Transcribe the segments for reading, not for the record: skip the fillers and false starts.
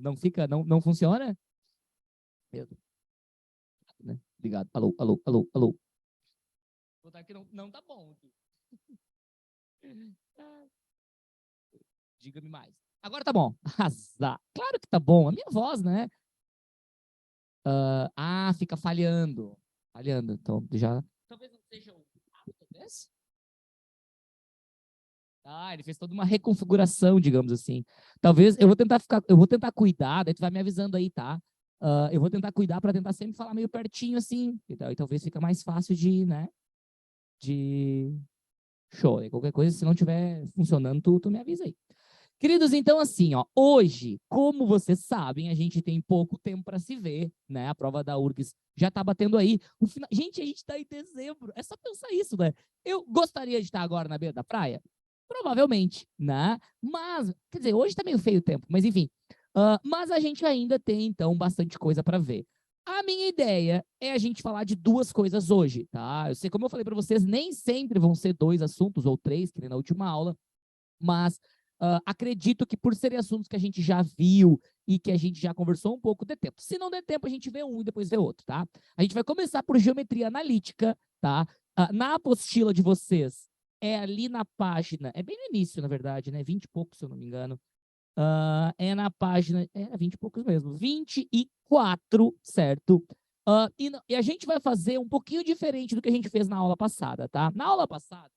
Não fica, não funciona? Meu Deus. Né? Obrigado. Alô, alô, alô, alô. Vou botar aqui, não tá bom aqui. Diga-me mais. Agora tá bom. Azar. Claro que tá bom. A minha voz, né? Fica falhando. Falhando. Então, já... Talvez não seja o... Talvez? Ele fez toda uma reconfiguração, digamos assim. Talvez, eu vou tentar cuidar, daí tu vai me avisando aí, tá? Eu vou tentar cuidar para tentar sempre falar meio pertinho, assim. E talvez fica mais fácil de, né? De... Show. E qualquer coisa, se não estiver funcionando, tu me avisa aí. Queridos, então assim, ó, hoje, como vocês sabem, a gente tem pouco tempo para se ver, né? A prova da URGS já tá batendo aí. Gente, a gente tá em dezembro. É só pensar isso, né? Eu gostaria de estar agora na beira da praia? Provavelmente, né? Mas, quer dizer, hoje tá meio feio o tempo, mas enfim. Mas a gente ainda tem, então, bastante coisa para ver. A minha ideia é a gente falar de duas coisas hoje, tá? Eu sei, como eu falei para vocês, nem sempre vão ser 2 assuntos ou 3, que nem na última aula, mas acredito que por serem assuntos que a gente já viu e que a gente já conversou um pouco, dê tempo. Se não der tempo, a gente vê um e depois vê outro, tá? A gente vai começar por geometria analítica, tá? Na apostila de vocês, é ali na página, é bem no início, na verdade, né? 20 e poucos, se eu não me engano. É na página, 20 e poucos mesmo, 24, certo? E a gente vai fazer um pouquinho diferente do que a gente fez na aula passada, tá? Na aula passada,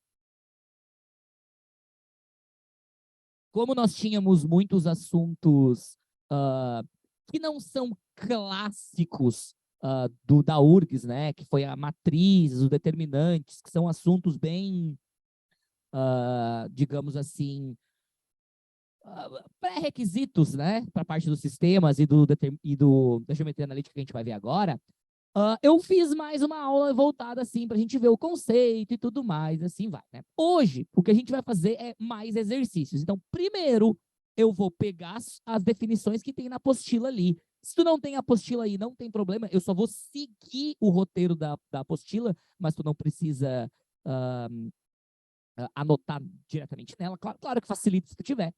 como nós tínhamos muitos assuntos que não são clássicos da URGS, né, que foi a matriz, os determinantes, que são assuntos bem, digamos assim, pré-requisitos, né, para a parte dos sistemas da geometria analítica que a gente vai ver agora. Eu fiz mais uma aula voltada assim para a gente ver o conceito e tudo mais, assim vai, né? Hoje, o que a gente vai fazer é mais exercícios. Então, primeiro, eu vou pegar as definições que tem na apostila ali. Se tu não tem a apostila aí, não tem problema, eu só vou seguir o roteiro da apostila, mas tu não precisa anotar diretamente nela. Claro que facilita se tu tiver.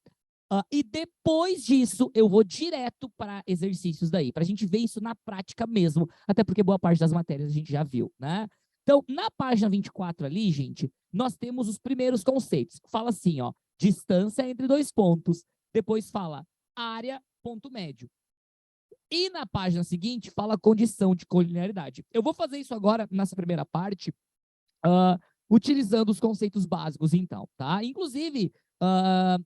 E depois disso, eu vou direto para exercícios daí, para a gente ver isso na prática mesmo, até porque boa parte das matérias a gente já viu, né? Então, na página 24 ali, gente, nós temos os primeiros conceitos. Fala assim, ó, distância entre 2 pontos. Depois fala área, ponto médio. E na página seguinte, fala condição de colinearidade. Eu vou fazer isso agora, nessa primeira parte, utilizando os conceitos básicos, então, tá? Inclusive,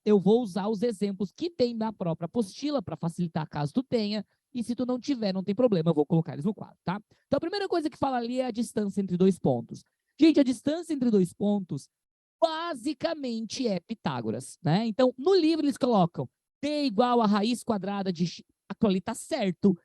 eu vou usar os exemplos que tem na própria apostila para facilitar caso tu tenha, e se tu não tiver, não tem problema, eu vou colocar eles no quadro, tá? Então, a primeira coisa que fala ali é a distância entre 2 pontos. Gente, a distância entre 2 pontos basicamente é Pitágoras, né? Então, no livro eles colocam D igual a raiz quadrada de x. Aquilo ali tá certo,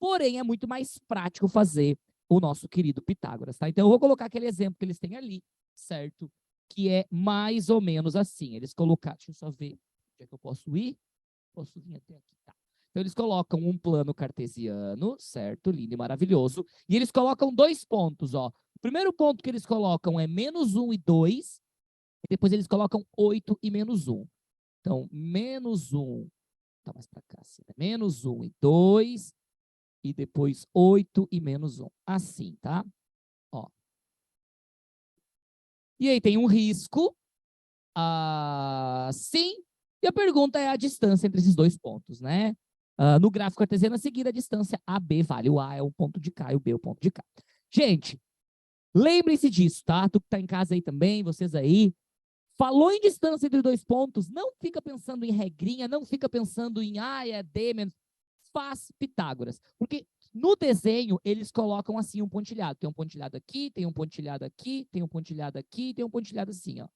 porém é muito mais prático fazer o nosso querido Pitágoras, tá? Então, eu vou colocar aquele exemplo que eles têm ali, certo? Que é mais ou menos assim. Eles colocaram, deixa eu só ver onde é que eu posso ir. Posso vir até aqui, tá? Então, eles colocam um plano cartesiano, certo? Lindo e maravilhoso. E eles colocam 2 pontos, ó. O primeiro ponto que eles colocam é -1 e 2. E depois eles colocam 8 e -1. Então, -1, tá mais para cá, assim, né? -1 e 2. E depois 8 e -1. Assim, tá? Ó. E aí tem um risco, sim, e a pergunta é a distância entre esses 2 pontos, né? No gráfico cartesiano a seguir, a distância AB vale. O A é o ponto de cá e o B é o ponto de cá. Gente, lembrem-se disso, tá? Tu que tá em casa aí também, vocês aí, falou em distância entre 2 pontos, não fica pensando em regrinha, não fica pensando em é D menos, faz Pitágoras. Porque no desenho, eles colocam assim um pontilhado. Tem um pontilhado aqui, tem um pontilhado aqui, tem um pontilhado aqui, tem um pontilhado assim, ó.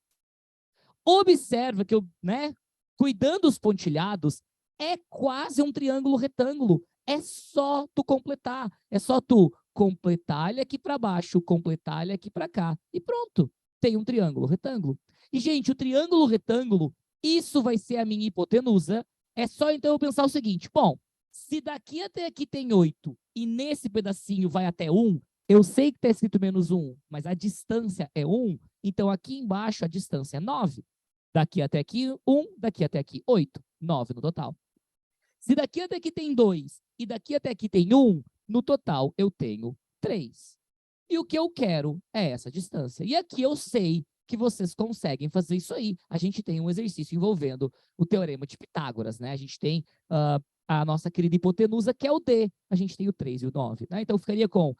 Observa que eu, né, cuidando dos pontilhados, é quase um triângulo retângulo. É só tu completar. É só tu completar ele aqui para baixo, completar ele aqui para cá. E pronto. Tem um triângulo retângulo. E, gente, o triângulo retângulo, isso vai ser a minha hipotenusa. É só então eu pensar o seguinte, bom, se daqui até aqui tem 8 e nesse pedacinho vai até 1, eu sei que está escrito -1, mas a distância é 1, então aqui embaixo a distância é 9. Daqui até aqui, 1, daqui até aqui, 8. 9 no total. Se daqui até aqui tem 2 e daqui até aqui tem 1, no total eu tenho 3. E o que eu quero é essa distância. E aqui eu sei que vocês conseguem fazer isso aí. A gente tem um exercício envolvendo o teorema de Pitágoras, né? A gente tem a nossa querida hipotenusa, que é o D. A gente tem o 3 e o 9. Né? Então, ficaria com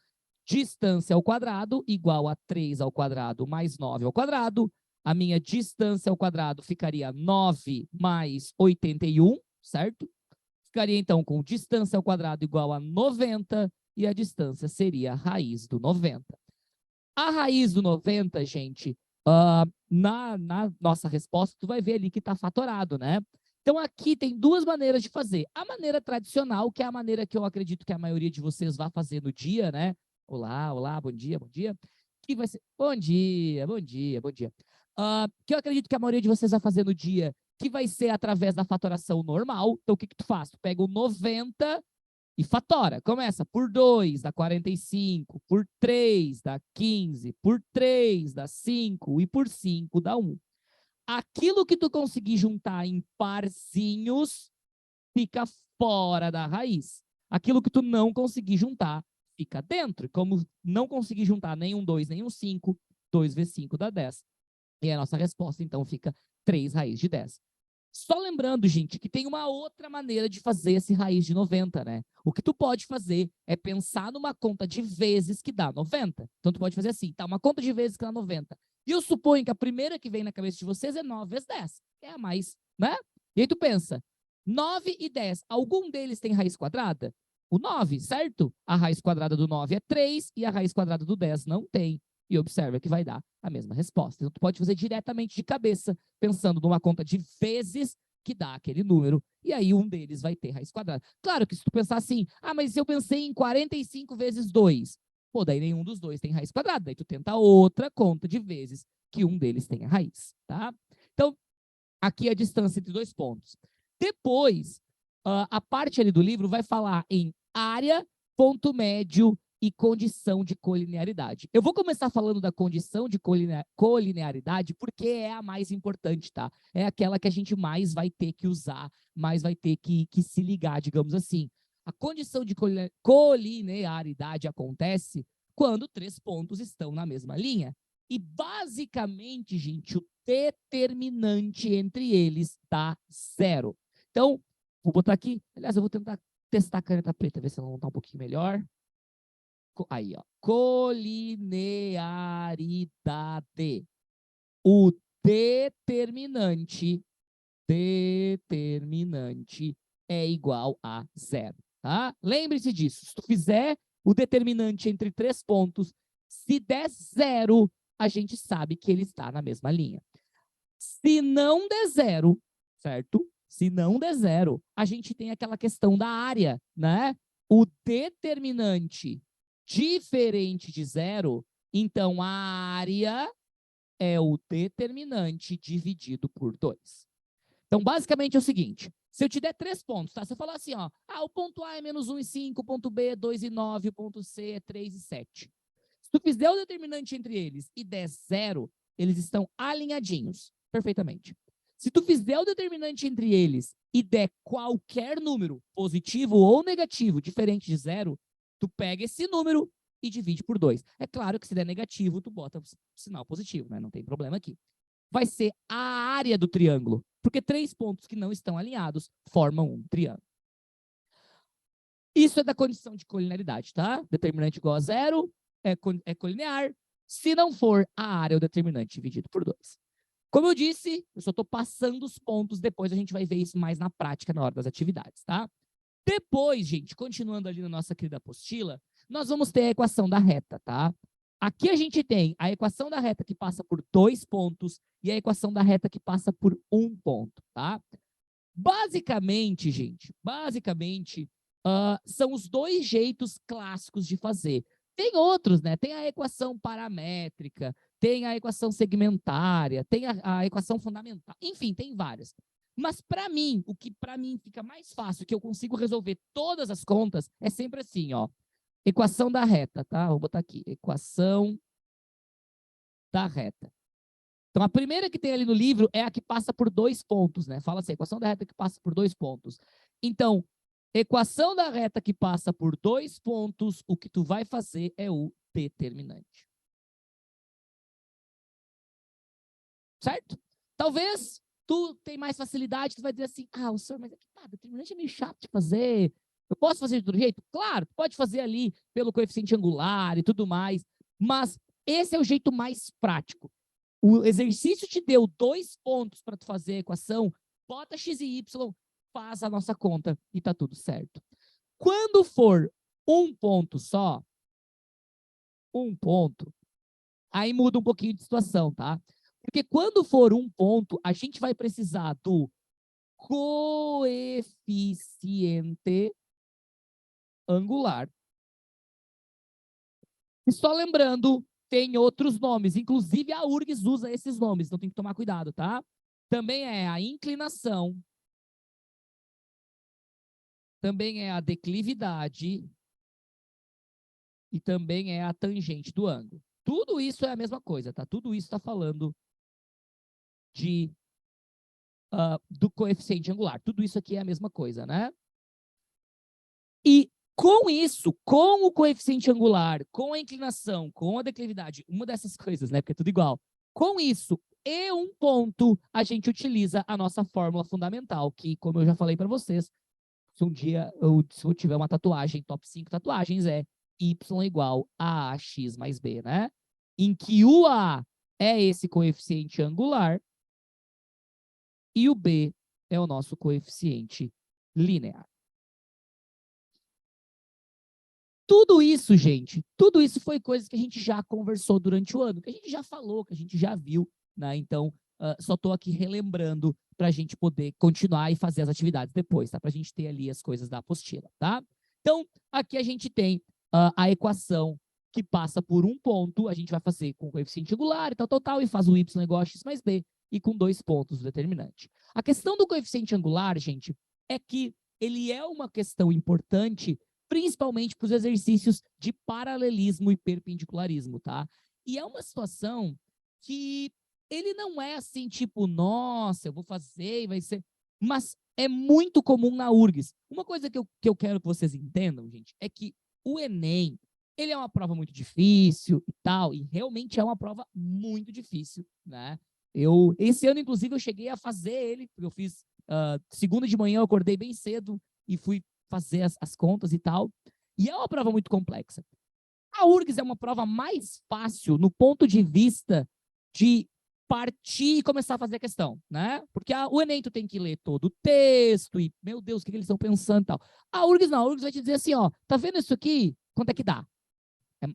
distância ao quadrado igual a 3 ao quadrado mais 9 ao quadrado. A minha distância ao quadrado ficaria 9 mais 81, certo? Ficaria, então, com distância ao quadrado igual a 90, e a distância seria a raiz do 90. A raiz do 90, gente, na nossa resposta, tu vai ver ali que está fatorado, né? Então, aqui tem duas maneiras de fazer. A maneira tradicional, que é a maneira que eu acredito que a maioria de vocês vai fazer no dia, né? Olá, olá, bom dia, bom dia. Que vai ser... Bom dia, bom dia, bom dia. Que eu acredito que a maioria de vocês vai fazer no dia, que vai ser através da fatoração normal. Então, o que tu faz? Tu pega o 90 e fatora. Começa por 2 dá 45, por 3 dá 15, por 3 dá 5 e por 5 dá 1. Aquilo que tu conseguir juntar em parzinhos fica fora da raiz. Aquilo que tu não conseguir juntar fica dentro. Como não conseguir juntar nenhum 2, nenhum 5, 2 vezes 5 dá 10. E a nossa resposta, então, fica 3 raiz de 10. Só lembrando, gente, que tem uma outra maneira de fazer esse raiz de 90, né? O que tu pode fazer é pensar numa conta de vezes que dá 90. Então, tu pode fazer assim, tá? Uma conta de vezes que dá 90. E eu suponho que a primeira que vem na cabeça de vocês é 9 vezes 10. É a mais, né? E aí tu pensa, 9 e 10, algum deles tem raiz quadrada? O 9, certo? A raiz quadrada do 9 é 3 e a raiz quadrada do 10 não tem. E observa que vai dar a mesma resposta. Então, tu pode fazer diretamente de cabeça, pensando numa conta de vezes que dá aquele número, e aí um deles vai ter raiz quadrada. Claro que se tu pensar assim, mas se eu pensei em 45 vezes 2, pô, daí nenhum dos dois tem raiz quadrada, daí tu tenta outra conta de vezes que um deles tenha raiz, tá? Então, aqui é a distância entre dois pontos. Depois, a parte ali do livro vai falar em área, ponto médio e condição de colinearidade. Eu vou começar falando da condição de colinearidade porque é a mais importante, tá? É aquela que a gente mais vai ter que usar, mais vai ter que se ligar, digamos assim. A condição de colinearidade acontece quando 3 pontos estão na mesma linha. E, basicamente, gente, o determinante entre eles dá 0. Então, vou botar aqui. Aliás, eu vou tentar testar a caneta preta, ver se ela não está um pouquinho melhor. Aí, ó. Colinearidade. O determinante é igual a 0. Tá? Lembre-se disso. Se tu fizer o determinante entre 3 pontos, se der 0, a gente sabe que ele está na mesma linha. Se não der 0, certo? Se não der 0, a gente tem aquela questão da área, né? O determinante diferente de 0, então a área é o determinante dividido por 2. Então, basicamente é o seguinte, se eu te der 3 pontos, tá? Se eu falar assim, ó, o ponto A é menos 1 e 5, o ponto B é 2 e 9, o ponto C é 3 e 7. Se tu fizer o determinante entre eles e der 0, eles estão alinhadinhos, perfeitamente. Se tu fizer o determinante entre eles e der qualquer número, positivo ou negativo, diferente de 0, tu pega esse número e divide por 2. É claro que se der negativo, tu bota o sinal positivo, né? Não tem problema aqui. Vai ser a área do triângulo, porque 3 pontos que não estão alinhados formam um triângulo. Isso é da condição de colinearidade, tá? Determinante igual a 0 é colinear. Se não for, a área é o determinante dividido por 2. Como eu disse, eu só estou passando os pontos, depois a gente vai ver isso mais na prática na hora das atividades, tá? Depois, gente, continuando ali na nossa querida apostila, nós vamos ter a equação da reta, tá? Aqui a gente tem a equação da reta que passa por 2 pontos e a equação da reta que passa por 1 ponto, tá? Basicamente, gente, são os dois jeitos clássicos de fazer. Tem outros, né? Tem a equação paramétrica, tem a equação segmentária, tem a equação fundamental, enfim, tem várias. Mas, para mim, o que para mim fica mais fácil, que eu consigo resolver todas as contas, é sempre assim, ó. Equação da reta, tá? Vou botar aqui, equação da reta. Então, a primeira que tem ali no livro é a que passa por 2 pontos, né? Fala assim, equação da reta que passa por 2 pontos. Então, equação da reta que passa por 2 pontos, o que tu vai fazer é o determinante. Certo? Talvez tu tenha mais facilidade, tu vai dizer assim, o senhor, mas aqui tá, determinante é meio chato de fazer. Eu posso fazer de outro jeito? Claro, tu pode fazer ali pelo coeficiente angular e tudo mais, mas esse é o jeito mais prático. O exercício te deu 2 pontos para tu fazer a equação, bota x e y, faz a nossa conta e tá tudo certo. Quando for um ponto só, um ponto, aí muda um pouquinho de situação, tá? Porque quando for um ponto, a gente vai precisar do coeficiente angular. E só lembrando, tem outros nomes, inclusive a URGS usa esses nomes, então tem que tomar cuidado, tá? Também é a inclinação, também é a declividade e também é a tangente do ângulo. Tudo isso é a mesma coisa, tá? Tudo isso está falando do coeficiente angular. Tudo isso aqui é a mesma coisa, né? E com isso, com o coeficiente angular, com a inclinação, com a declividade, uma dessas coisas, né? Porque é tudo igual. Com isso e um ponto, a gente utiliza a nossa fórmula fundamental, que, como eu já falei para vocês, se um dia se eu tiver uma tatuagem, top 5 tatuagens, é y igual a x mais b, né? Em que o a é esse coeficiente angular e o b é o nosso coeficiente linear. Tudo isso, gente, tudo isso foi coisa que a gente já conversou durante o ano, que a gente já falou, que a gente já viu, né? Então, só estou aqui relembrando para a gente poder continuar e fazer as atividades depois, tá? Para a gente ter ali as coisas da apostila, tá? Então, aqui a gente tem a equação que passa por um ponto, a gente vai fazer com coeficiente angular e tal, e faz o y igual a x mais b, e com 2 pontos o determinante. A questão do coeficiente angular, gente, é que ele é uma questão importante principalmente para os exercícios de paralelismo e perpendicularismo, tá? E é uma situação que ele não é assim, tipo, nossa, eu vou fazer e vai ser... Mas é muito comum na URGS. Uma coisa que eu quero que vocês entendam, gente, é que o Enem, ele é uma prova muito difícil e tal, e realmente é uma prova muito difícil, né? Esse ano, inclusive, eu cheguei a fazer ele, porque eu fiz segunda de manhã, eu acordei bem cedo e fui fazer as contas e tal. E é uma prova muito complexa. A URGS é uma prova mais fácil no ponto de vista de partir e começar a fazer a questão, né? Porque o Enem tu tem que ler todo o texto e, meu Deus, o que eles estão pensando e tal. A URGS não, a URGS vai te dizer assim, ó, tá vendo isso aqui? Quanto é que dá?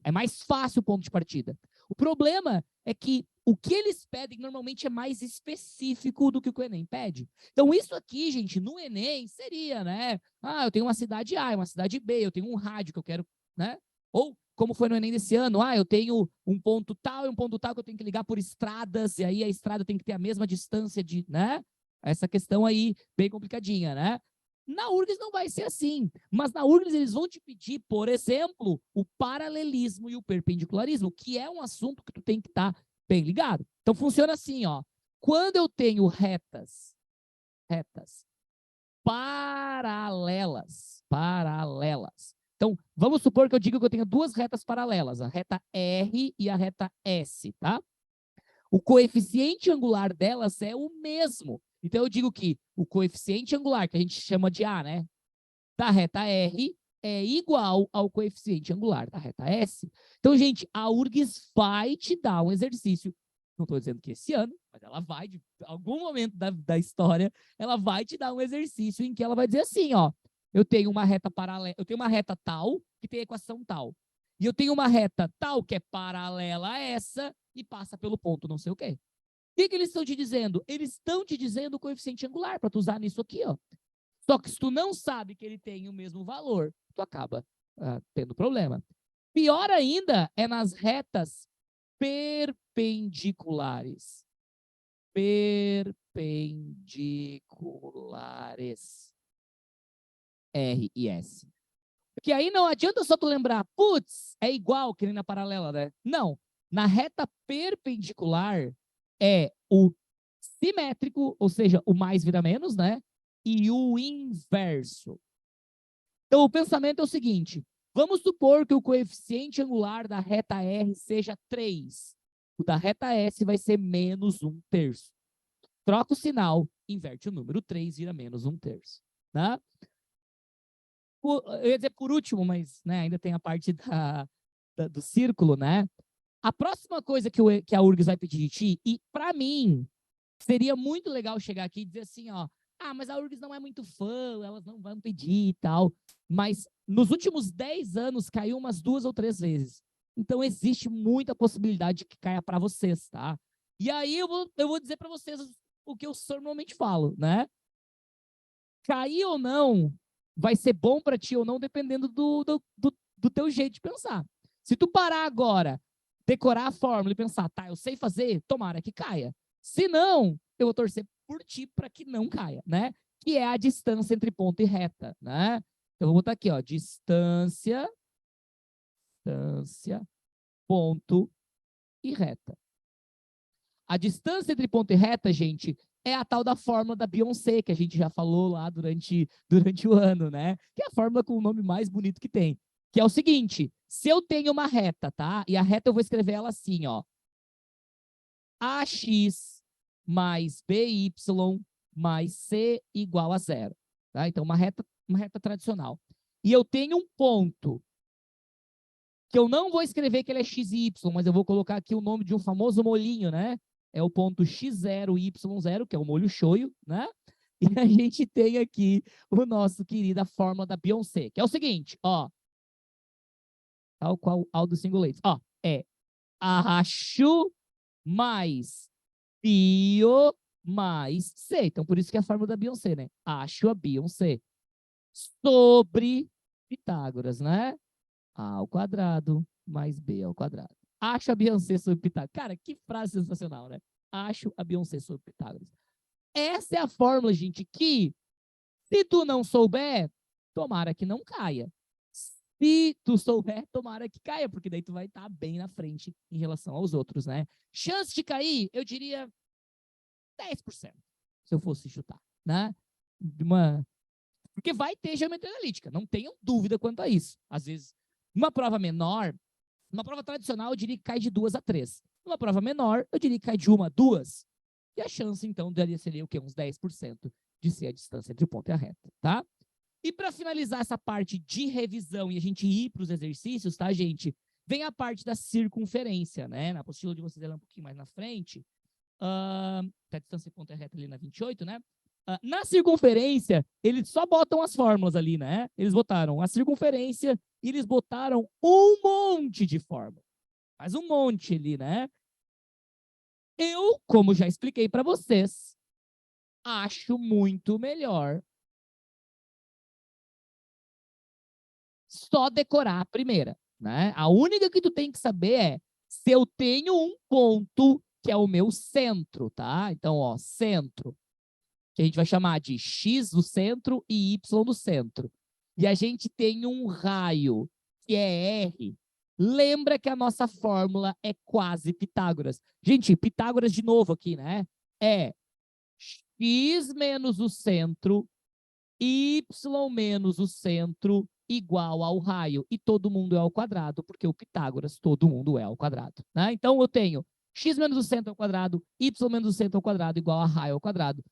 É mais fácil o ponto de partida. O problema é que o que eles pedem normalmente é mais específico do que o que o Enem pede. Então, isso aqui, gente, no Enem seria, né? Eu tenho uma cidade A, uma cidade B, eu tenho um rádio que eu quero, né? Ou, como foi no Enem desse ano, eu tenho um ponto tal e um ponto tal que eu tenho que ligar por estradas, e aí a estrada tem que ter a mesma distância de, né? Essa questão aí, bem complicadinha, né? Na URGS não vai ser assim, mas na URGS eles vão te pedir, por exemplo, o paralelismo e o perpendicularismo, que é um assunto que tu tem que estar bem ligado. Então funciona assim, ó. Quando eu tenho retas paralelas. Então, vamos supor que eu diga que eu tenho duas retas paralelas, a reta R e a reta S, tá? O coeficiente angular delas é o mesmo. Então, eu digo que o coeficiente angular, que a gente chama de A, né? Da reta R é igual ao coeficiente angular da reta S. Então, gente, a URGS vai te dar um exercício. Não estou dizendo que esse ano, mas ela vai, de algum momento da história, ela vai te dar um exercício em que ela vai dizer assim, ó, eu tenho uma reta paralela, eu tenho uma reta tal que tem a equação tal. E eu tenho uma reta tal que é paralela a essa e passa pelo ponto não sei o quê. O que eles estão te dizendo? Eles estão te dizendo o coeficiente angular para tu usar nisso aqui, ó. Só que se tu não sabe que ele tem o mesmo valor, tu acaba tendo problema. Pior ainda é nas retas perpendiculares. Perpendiculares. R e S. Porque aí não adianta só tu lembrar, putz, é igual que nem na paralela, né? Não. Na reta perpendicular é o simétrico, ou seja, o mais vira menos, né? e o inverso. Então, o pensamento é o seguinte, vamos supor que o coeficiente angular da reta R seja 3. O da reta S vai ser menos 1/3. Troca o sinal, inverte o número 3, vira menos 1/3. Né? Eu ia dizer por último, mas né, ainda tem a parte do círculo, né? A próxima coisa que a URGS vai pedir de ti, e para mim, seria muito legal chegar aqui e dizer assim, ó, mas a URGS não é muito fã, elas não vão pedir e tal, mas nos últimos 10 anos caiu umas 2 ou 3 vezes. Então existe muita possibilidade de que caia para vocês, tá? E aí eu vou dizer para vocês o que eu normalmente falo, né? Cair ou não vai ser bom para ti ou não, dependendo do teu jeito de pensar. Se tu parar agora, decorar a fórmula e pensar, tá, eu sei fazer, tomara que caia. Se não, eu vou torcer por ti para que não caia, né? Que é a distância entre ponto e reta, né? Então, eu vou botar aqui, ó, distância, ponto e reta. A distância entre ponto e reta, gente, é a tal da fórmula da Beyoncé, que a gente já falou lá durante o ano, né? Que é a fórmula com o nome mais bonito que tem. Que é o seguinte, se eu tenho uma reta, tá? E a reta eu vou escrever ela assim, ó. AX mais BY mais C igual a 0. Tá? Então, uma reta tradicional. E eu tenho um ponto que eu não vou escrever que ele é x e y, mas eu vou colocar aqui o nome de um famoso molhinho, né? É o ponto x0, y0, que é o molho shoyu, né? E a gente tem aqui o nosso querido fórmula da Beyoncé, que é o seguinte, ó. Tal qual Aldo Singulates. Ó, é AH mais bio mais C. Então, por isso que é a fórmula da Beyoncé, né? Acho a Beyoncé sobre Pitágoras, né? A ao quadrado mais B ao quadrado. Acho a Beyoncé sobre Pitágoras. Cara, que frase sensacional, né? Acho a Beyoncé sobre Pitágoras. Essa é a fórmula, gente, que se tu não souber, tomara que não caia. Se tu souber, tomara que caia, porque daí tu vai estar bem na frente em relação aos outros, né? Chance de cair, eu diria 10%, se eu fosse chutar, né? Porque vai ter geometria analítica, não tenham dúvida quanto a isso. Às vezes, uma prova menor, uma prova tradicional, eu diria que cai de 2 a 3. Uma prova menor, eu diria que cai de 1 a 2. E a chance, então, seria o quê? Uns 10% de ser a distância entre o ponto e a reta, tá? E para finalizar essa parte de revisão e a gente ir para os exercícios, tá, gente? Vem a parte da circunferência, né? Na apostila de vocês, ela é um pouquinho mais na frente. A distância ponto é reta ali na 28, né? Na circunferência, eles só botam as fórmulas ali, né? Eles botaram a circunferência e eles botaram um monte de fórmula. Mas um monte ali, né? Eu, como já expliquei para vocês, acho muito melhor só decorar a primeira, né? A única que tu tem que saber é se eu tenho um ponto que é o meu centro, tá? Então, ó, centro, que a gente vai chamar de X do centro e Y do centro. E a gente tem um raio, que é R. Lembra que a nossa fórmula é quase Pitágoras. Gente, Pitágoras de novo aqui, né? É X menos o centro, Y menos o centro, igual ao raio. E todo mundo é ao quadrado, porque o Pitágoras, todo mundo é ao quadrado. Né? Então, eu tenho x menos o centro ao quadrado, y menos o centro ao quadrado, igual a raio ao quadrado.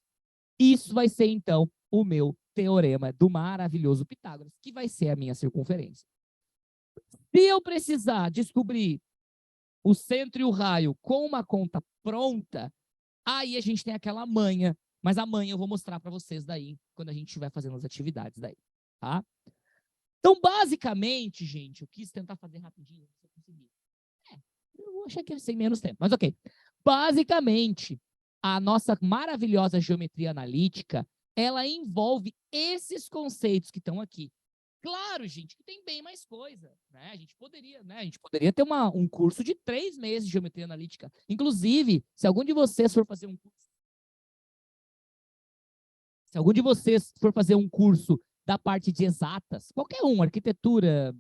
Isso vai ser, então, o meu teorema do maravilhoso Pitágoras, que vai ser a minha circunferência. Se eu precisar descobrir o centro e o raio com uma conta pronta, aí a gente tem aquela manha, mas a manha eu vou mostrar para vocês daí, quando a gente estiver fazendo as atividades daí, tá? Então, basicamente, gente, eu quis tentar fazer rapidinho, se eu conseguir. Eu achei que ia ser menos tempo, mas ok. Basicamente, a nossa maravilhosa geometria analítica, ela envolve esses conceitos que estão aqui. Claro, gente, que tem bem mais coisa, né? A gente poderia ter um curso de 3 meses de geometria analítica. Inclusive, se algum de vocês for fazer um curso, da parte de exatas, qualquer um, arquitetura,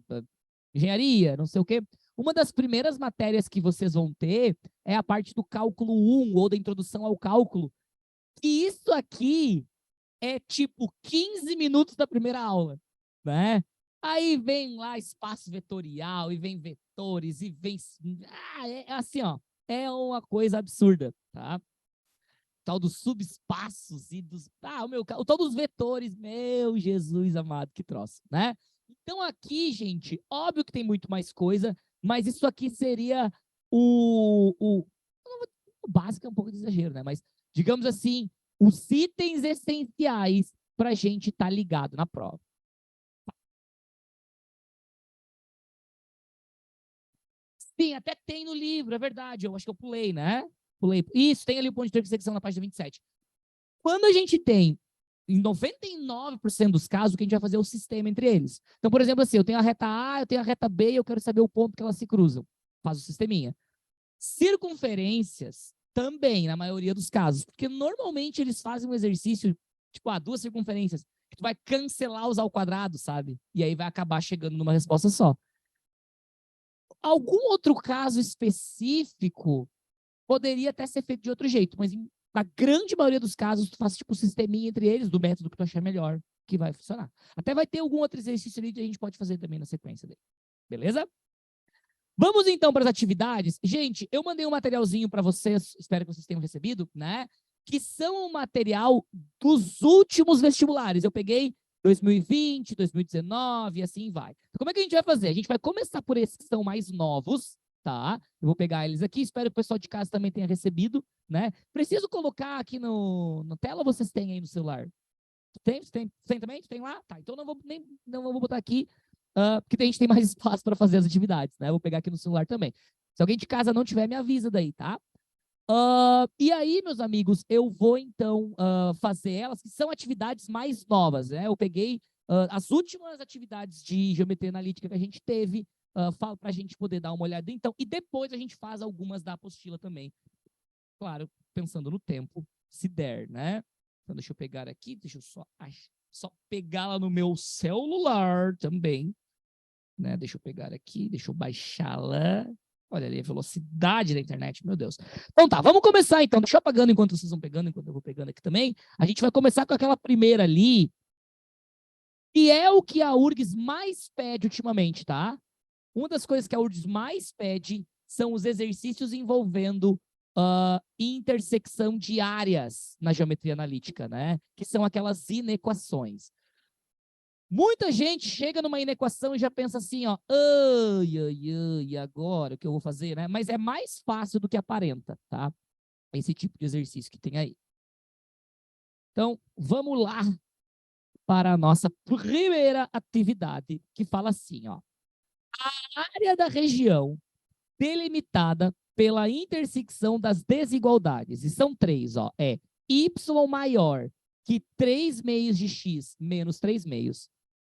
engenharia, não sei o quê, uma das primeiras matérias que vocês vão ter é a parte do cálculo 1, ou da introdução ao cálculo. E isso aqui é tipo 15 minutos da primeira aula, né? Aí vem lá espaço vetorial, e vem vetores, e vem... é assim, ó, é uma coisa absurda, tá? Tal dos subespaços e dos... o tal dos vetores, meu Jesus amado, que troço, né? Então aqui, gente, óbvio que tem muito mais coisa, mas isso aqui seria o básico é um pouco de exagero, né? Mas, digamos assim, os itens essenciais para a gente estar ligado na prova. Sim, até tem no livro, é verdade. Eu acho que eu pulei, né? Pulei. Isso, tem ali o ponto de intersecção na página 27. Quando a gente tem, em 99% dos casos, o que a gente vai fazer é o sistema entre eles. Então, por exemplo, assim, eu tenho a reta A, eu tenho a reta B, e eu quero saber o ponto que elas se cruzam. Faz o sisteminha. Circunferências, também, na maioria dos casos. Porque normalmente eles fazem um exercício, tipo, duas circunferências, que tu vai cancelar os ao quadrado, sabe? E aí vai acabar chegando numa resposta só. Algum outro caso específico poderia até ser feito de outro jeito, mas na grande maioria dos casos, tu faz tipo um sisteminha entre eles do método que tu achar melhor, que vai funcionar. Até vai ter algum outro exercício ali que a gente pode fazer também na sequência dele. Beleza? Vamos então para as atividades. Gente, eu mandei um materialzinho para vocês, espero que vocês tenham recebido, né? Que são um material dos últimos vestibulares. Eu peguei 2020, 2019 e assim vai. Então, como é que a gente vai fazer? A gente vai começar por esses que são mais novos, tá? Eu vou pegar eles aqui, espero que o pessoal de casa também tenha recebido, né? Preciso colocar aqui no tela, vocês têm aí no celular? Tem também? Tem lá? Tá, então não vou botar aqui, porque a gente tem mais espaço para fazer as atividades, né? Eu vou pegar aqui no celular também. Se alguém de casa não tiver, me avisa daí, tá? E aí, meus amigos, eu vou então fazer elas, que são atividades mais novas, né? Eu peguei as últimas atividades de geometria analítica que a gente teve, para a gente poder dar uma olhada então, e depois a gente faz algumas da apostila também. Claro, pensando no tempo, se der, né? Então, deixa eu pegar aqui, deixa eu só pegar lá no meu celular também, né? Deixa eu pegar aqui, deixa eu baixá-la. Olha ali a velocidade da internet, meu Deus. Então tá, vamos começar então. Deixa eu apagando enquanto vocês vão pegando, enquanto eu vou pegando aqui também. A gente vai começar com aquela primeira ali, que é o que a URGS mais pede ultimamente, tá? Uma das coisas que a URGS mais pede são os exercícios envolvendo intersecção de áreas na geometria analítica, né? Que são aquelas inequações. Muita gente chega numa inequação e já pensa assim, ó, ai, agora o que eu vou fazer, né? Mas é mais fácil do que aparenta, tá? Esse tipo de exercício que tem aí. Então, vamos lá para a nossa primeira atividade, que fala assim, ó. A área da região delimitada pela intersecção das desigualdades. E são três, ó. É y maior que 3 meios de x menos 3 meios.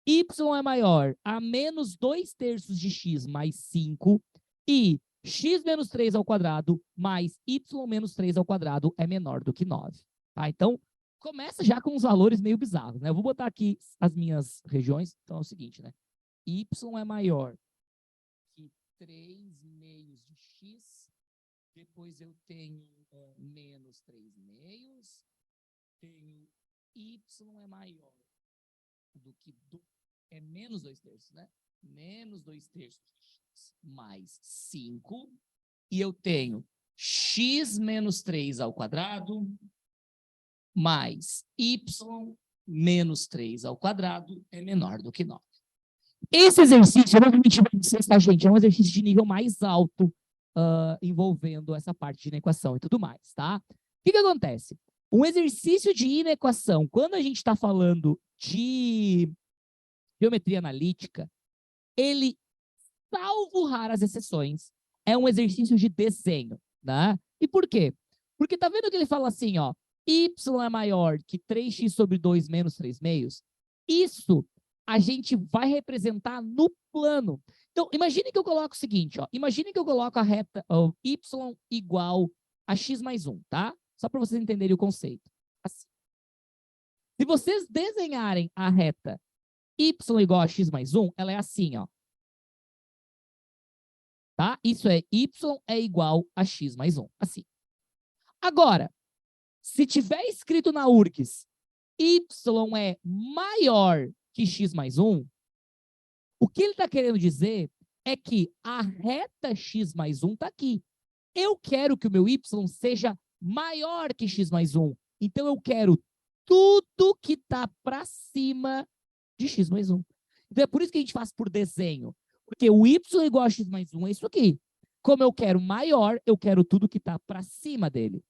Y é maior a menos 2/3 de x mais 5. E x menos 3 ao quadrado mais y menos 3 ao quadrado é menor do que 9. Tá? Então, começa já com uns valores meio bizarros, né? Eu vou botar aqui as minhas regiões. Então, é o seguinte, né? Y é maior que 3 meios de x, depois eu tenho menos 3 meios, tenho y é maior do que é menos 2/3, né? Menos 2/3 mais 5, e eu tenho x menos 3 ao quadrado mais y menos 3 ao quadrado é menor do que 9. Esse exercício, normalmente, tá, gente, é um exercício de nível mais alto, envolvendo essa parte de inequação e tudo mais, tá? O que acontece? Um exercício de inequação, quando a gente está falando de geometria analítica, ele, salvo raras exceções, é um exercício de desenho, né? E por quê? Porque tá vendo que ele fala assim, ó, y é maior que 3x sobre 2 menos 3 meios? Isso a gente vai representar no plano. Então, imagine que eu coloco o seguinte, ó, imagine que eu coloco a reta y igual a x mais 1, tá? Só para vocês entenderem o conceito. Assim. Se vocês desenharem a reta y igual a x mais 1, ela é assim, ó. Tá? Isso é y é igual a x mais 1, assim. Agora, se tiver escrito na URGS y é maior que x mais 1, o que ele está querendo dizer é que a reta x mais 1 está aqui. Eu quero que o meu y seja maior que x mais 1. Então, eu quero tudo que está para cima de x mais 1. Então, é por isso que a gente faz por desenho. Porque o y igual a x mais 1 é isso aqui. Como eu quero maior, eu quero tudo que está para cima dele.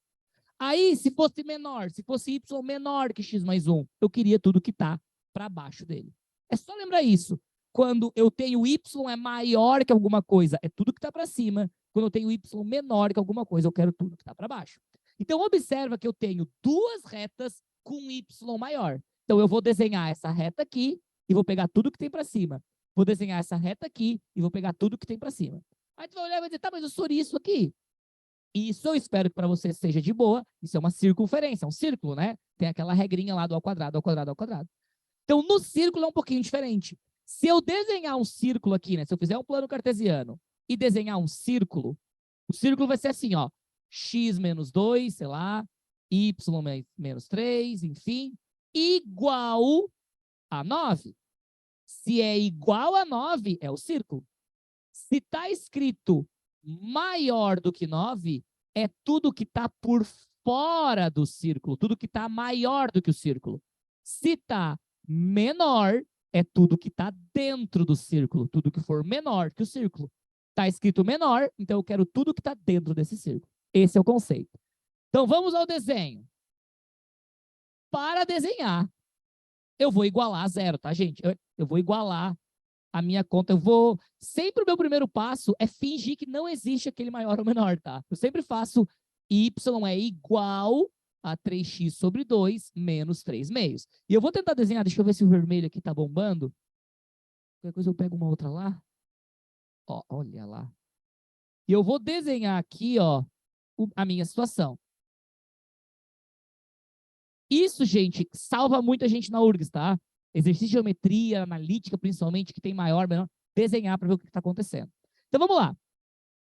Aí, se fosse menor, se fosse y menor que x mais 1, eu queria tudo que está para baixo dele. É só lembrar isso. Quando eu tenho y é maior que alguma coisa, é tudo que está para cima. Quando eu tenho y menor que alguma coisa, eu quero tudo que está para baixo. Então, observa que eu tenho duas retas com y maior. Então, eu vou desenhar essa reta aqui e vou pegar tudo que tem para cima. Vou desenhar essa reta aqui e vou pegar tudo que tem para cima. Aí tu vai olhar e vai dizer, tá, mas eu sou isso aqui. Isso eu espero que para você seja de boa. Isso é uma circunferência, é um círculo, né? Tem aquela regrinha lá do ao quadrado, ao quadrado, ao quadrado. Então, no círculo é um pouquinho diferente. Se eu desenhar um círculo aqui, né? Se eu fizer um plano cartesiano e desenhar um círculo, o círculo vai ser assim, ó. X menos 2, sei lá, y menos 3, enfim, igual a 9. Se é igual a 9, é o círculo. Se está escrito maior do que 9, é tudo que está por fora do círculo, tudo que está maior do que o círculo. Se está menor, é tudo que está dentro do círculo, tudo que for menor que o círculo. Está escrito menor, então eu quero tudo que está dentro desse círculo. Esse é o conceito. Então, vamos ao desenho. Para desenhar, eu vou igualar a zero, tá, gente? Eu vou igualar a minha conta. Sempre o meu primeiro passo é fingir que não existe aquele maior ou menor, tá? Eu sempre faço y é igual a 3x sobre 2 menos 3 meios. E eu vou tentar desenhar, deixa eu ver se o vermelho aqui tá bombando. Qualquer coisa eu pego uma outra lá. Ó, olha lá. E eu vou desenhar aqui, ó, a minha situação. Isso, gente, salva muita gente na URGS, tá? Exercício de geometria, analítica, principalmente, que tem maior, menor, desenhar para ver o que está acontecendo. Então, vamos lá.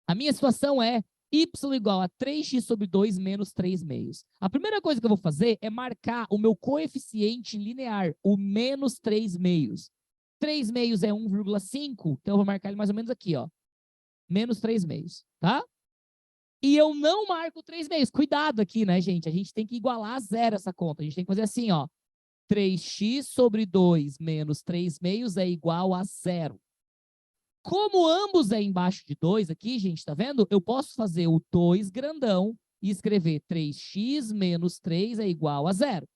A minha situação é y igual a 3x sobre 2 menos 3 meios. A primeira coisa que eu vou fazer é marcar o meu coeficiente linear, o menos 3 meios. 3 meios é 1,5, então eu vou marcar ele mais ou menos aqui, ó. Menos 3 meios, tá? E eu não marco 3 meios. Cuidado aqui, né, gente? A gente tem que igualar a zero essa conta. A gente tem que fazer assim, ó. 3x sobre 2 menos 3 meios é igual a zero. Como ambos é embaixo de 2 aqui, gente, tá vendo? Eu posso fazer o 2 grandão e escrever 3x menos 3 é igual a zero.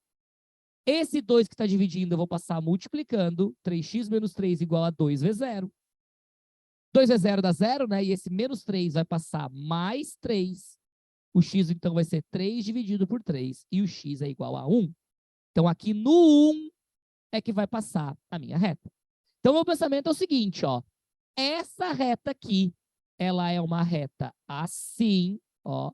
Esse 2 que está dividindo, eu vou passar multiplicando. 3x menos 3 igual a 2 vezes 0. 2 vezes 0 dá 0, né? E esse menos 3 vai passar mais 3. O x, então, vai ser 3 dividido por 3. E o x é igual a 1. Então, aqui no 1 é que vai passar a minha reta. Então, o meu pensamento é o seguinte, ó. Essa reta aqui, ela é uma reta assim, ó.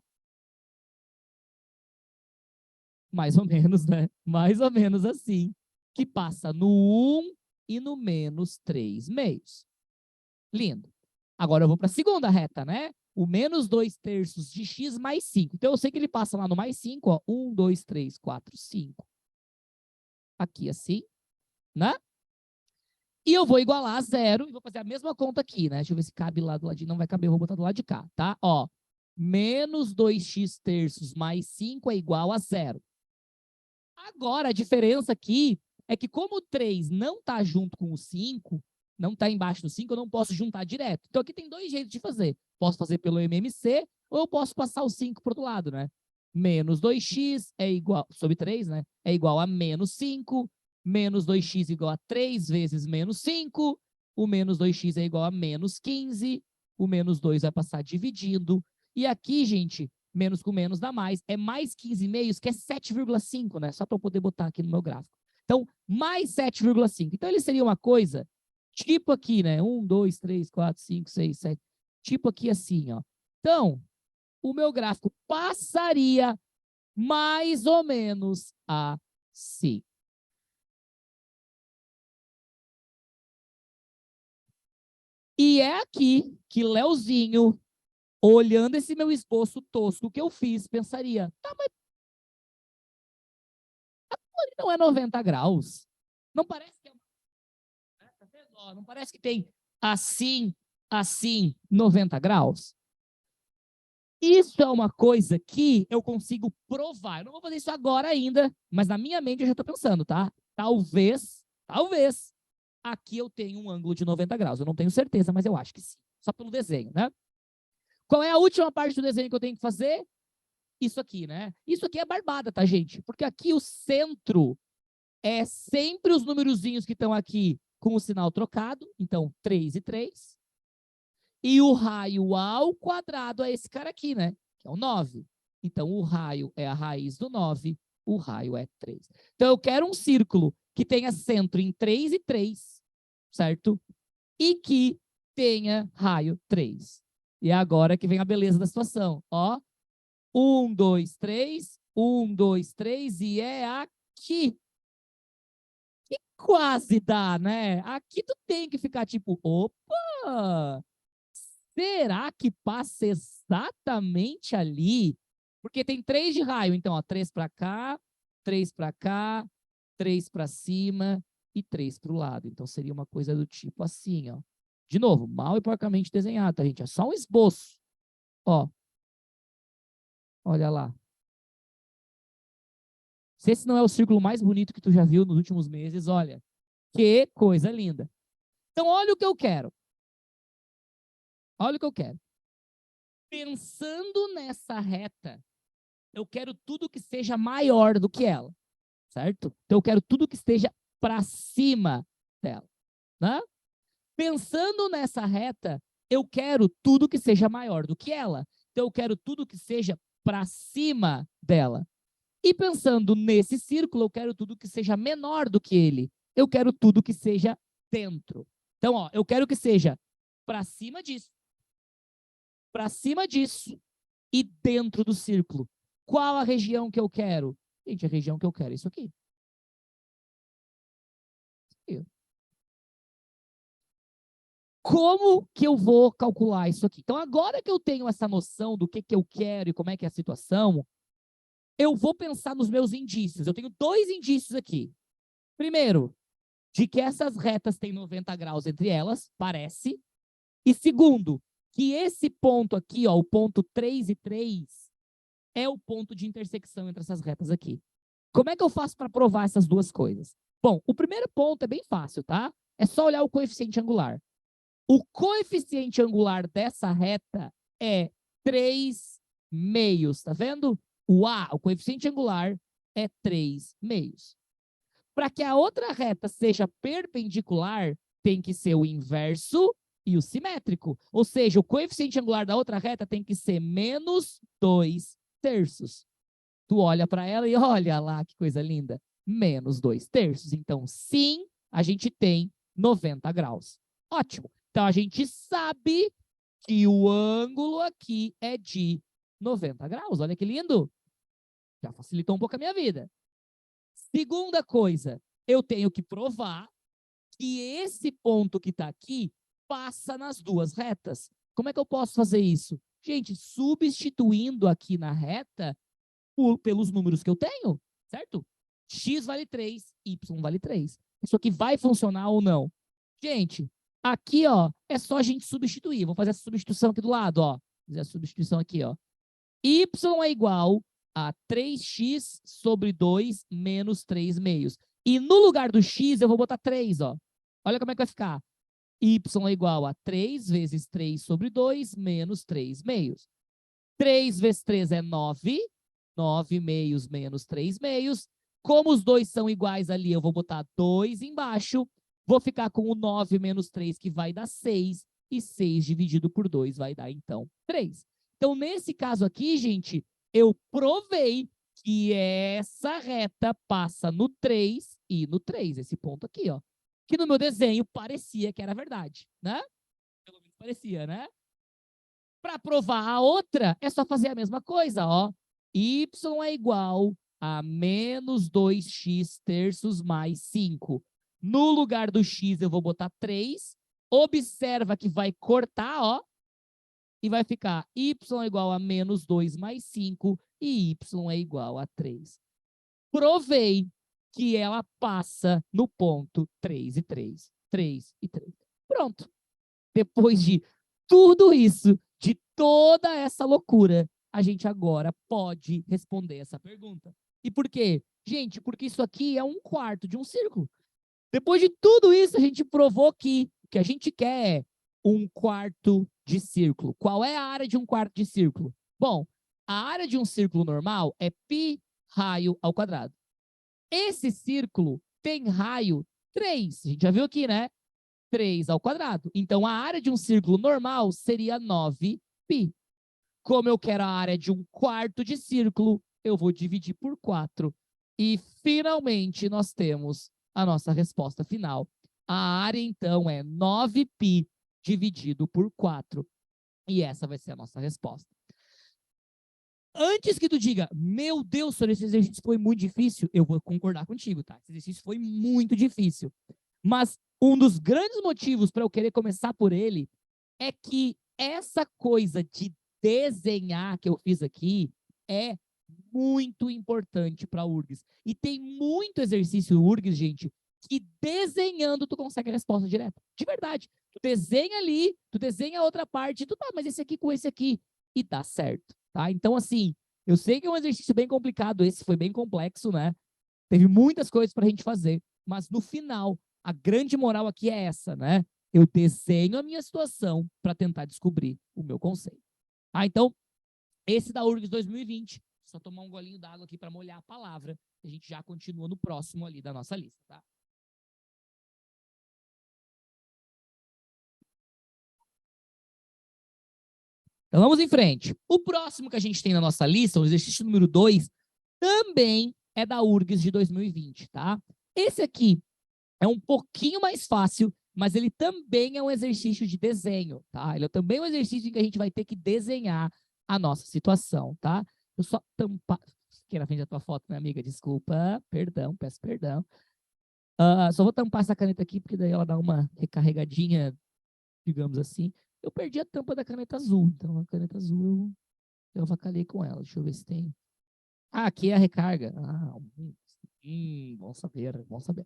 Mais ou menos, né? Mais ou menos assim. Que passa no 1 e no menos 3 meios. Lindo. Agora eu vou para a segunda reta, né? O menos 2 terços de x mais 5. Então, eu sei que ele passa lá no mais 5, ó. 1, 2, 3, 4, 5. Aqui assim, né? E eu vou igualar a zero e vou fazer a mesma conta aqui, né? Deixa eu ver se cabe lá do ladinho. Não vai caber, eu vou botar do lado de cá, tá? Ó, menos 2x terços mais 5 é igual a zero. Agora, a diferença aqui é que como o 3 não está junto com o 5, não está embaixo do 5, eu não posso juntar direto. Então, aqui tem dois jeitos de fazer. Posso fazer pelo MMC ou eu posso passar o 5 para o outro lado, né? Menos 2x é igual, sobre 3, né? É igual a menos 5. Menos 2x igual a 3 vezes menos 5. O menos 2x é igual a menos 15. O menos 2 vai passar dividindo. E aqui, gente, menos com menos dá mais. É mais 15 meios, que é 7,5, né? Só para eu poder botar aqui no meu gráfico. Então, mais 7,5. Então, ele seria uma coisa, tipo aqui, né? 1, 2, 3, 4, 5, 6, 7. Tipo aqui assim, ó. Então, o meu gráfico passaria mais ou menos assim. E é aqui que Leozinho, olhando esse meu esboço tosco que eu fiz, pensaria, tá, mas Não é 90 graus. Não parece que é... Tá vendo? Ó, não parece que tem assim, assim, 90 graus? Isso é uma coisa que eu consigo provar. Eu não vou fazer isso agora ainda, mas na minha mente eu já estou pensando, tá? Talvez, aqui eu tenha um ângulo de 90 graus. Eu não tenho certeza, mas eu acho que sim. Só pelo desenho, né? Qual é a última parte do desenho que eu tenho que fazer? Isso aqui, né? Isso aqui é barbada, tá, gente? Porque aqui o centro é sempre os numerozinhos que estão aqui com o sinal trocado. Então, 3 e 3. E o raio ao quadrado é esse cara aqui, né? Que é o 9. Então, o raio é a raiz do 9, o raio é 3. Então, eu quero um círculo que tenha centro em 3 e 3, certo? E que tenha raio 3. E é agora que vem a beleza da situação. Ó, 1, 2, 3, 1, 2, 3, e é aqui. Que quase dá, né? Aqui tu tem que ficar tipo, opa! Será que passa exatamente ali? Porque tem 3 de raio, então, ó, 3 para cá, 3 para cá, 3 para cima e 3 para o lado. Então, seria uma coisa do tipo assim, ó. De novo, mal e porcamente desenhado, tá, gente? É só um esboço. Ó. Olha lá. Se esse não é o círculo mais bonito que tu já viu nos últimos meses, olha. Que coisa linda. Então, olha o que eu quero. Olha o que eu quero. Pensando nessa reta, eu quero tudo que seja maior do que ela, certo? Então, eu quero tudo que esteja para cima dela, né? Pensando nessa reta, eu quero tudo que seja maior do que ela. Então, eu quero tudo que seja para cima dela. E pensando nesse círculo, eu quero tudo que seja menor do que ele. Eu quero tudo que seja dentro. Então, ó, eu quero que seja para cima disso e dentro do círculo. Qual a região que eu quero? Gente, a região que eu quero é isso aqui. Como que eu vou calcular isso aqui? Então, agora que eu tenho essa noção do que eu quero e como é que é a situação, eu vou pensar nos meus indícios. Eu tenho 2 indícios aqui. Primeiro, de que essas retas têm 90 graus entre elas, parece. E segundo, que esse ponto aqui, ó, o ponto 3 e 3, é o ponto de intersecção entre essas retas aqui. Como é que eu faço para provar essas duas coisas? Bom, o primeiro ponto é bem fácil, tá? É só olhar o coeficiente angular. O coeficiente angular dessa reta é 3 meios, tá vendo? O coeficiente angular é 3 meios. Para que a outra reta seja perpendicular, tem que ser o inverso e o simétrico. Ou seja, o coeficiente angular da outra reta tem que ser menos 2 terços. Tu olha para ela e olha lá que coisa linda. Menos 2 terços. Então, sim, a gente tem 90 graus. Ótimo. Então, a gente sabe que o ângulo aqui é de 90 graus. Olha que lindo. Já facilitou um pouco a minha vida. Segunda coisa, eu tenho que provar que esse ponto que está aqui passa nas duas retas. Como é que eu posso fazer isso? Gente, substituindo aqui na reta pelos números que eu tenho, certo? X vale 3, Y vale 3. Isso aqui vai funcionar ou não? Gente, aqui, ó, é só a gente substituir. Vou fazer essa substituição aqui do lado, ó. Vou fazer a substituição aqui, ó. Y é igual a 3x sobre 2 menos 3 meios. E no lugar do x, eu vou botar 3, ó. Olha como é que vai ficar. Y é igual a 3 vezes 3 sobre 2 menos 3 meios. 3 vezes 3 é 9. 9 meios menos 3 meios. Como os dois são iguais ali, eu vou botar 2 embaixo. Vou ficar com o 9 menos 3, que vai dar 6. E 6 dividido por 2 vai dar, então, 3. Então, nesse caso aqui, gente, eu provei que essa reta passa no 3 e no 3, esse ponto aqui, ó. Que no meu desenho parecia que era verdade, né? Pelo menos parecia, né? Para provar a outra, é só fazer a mesma coisa, ó. Y é igual a menos 2x terços mais 5. No lugar do x, eu vou botar 3. Observa que vai cortar, ó. E vai ficar y é igual a menos 2 mais 5 e y é igual a 3. Provei que ela passa no ponto 3 e 3. 3 e 3. Pronto. Depois de tudo isso, de toda essa loucura, a gente agora pode responder essa pergunta. E por quê? Gente, porque isso aqui é um quarto de um círculo. Depois de tudo isso, a gente provou que o que a gente quer é um quarto de círculo. Qual é a área de um quarto de círculo? Bom, a área de um círculo normal é π raio ao quadrado. Esse círculo tem raio 3. A gente já viu aqui, né? 3 ao quadrado. Então, a área de um círculo normal seria 9π. Como eu quero a área de um quarto de círculo, eu vou dividir por 4. E, finalmente, nós temos a nossa resposta final. A área, então, é 9π dividido por 4. E essa vai ser a nossa resposta. Antes que tu diga, meu Deus, senhor, esse exercício foi muito difícil, eu vou concordar contigo, tá? Esse exercício foi muito difícil. Mas um dos grandes motivos para eu querer começar por ele é que essa coisa de desenhar que eu fiz aqui é muito importante para a URGS. E tem muito exercício URGS, gente, que desenhando tu consegue a resposta direta. De verdade. Tu desenha ali, tu desenha a outra parte, tu tá, mas esse aqui com esse aqui, e dá certo. Tá? Então, assim, eu sei que é um exercício bem complicado, esse foi bem complexo, né? Teve muitas coisas para a gente fazer, mas no final, a grande moral aqui é essa, né? Eu desenho a minha situação para tentar descobrir o meu conceito. Ah, então, esse da URGS 2020, só tomar um golinho d'água aqui para molhar a palavra, a gente já continua no próximo ali da nossa lista, tá? Então, vamos em frente. O próximo que a gente tem na nossa lista, o exercício número 2, também é da URGS de 2020, tá? Esse aqui é um pouquinho mais fácil, mas ele também é um exercício de desenho, tá? Ele é também um exercício em que a gente vai ter que desenhar a nossa situação, tá? Eu só tampar... Aqui na frente da tua foto, minha amiga, desculpa, perdão, peço perdão. Só vou tampar essa caneta aqui, porque daí ela dá uma recarregadinha, digamos assim. Eu perdi a tampa da caneta azul, então a caneta azul eu avacalhei com ela. Deixa eu ver se tem. Ah, aqui é a recarga. Bom saber, bom saber.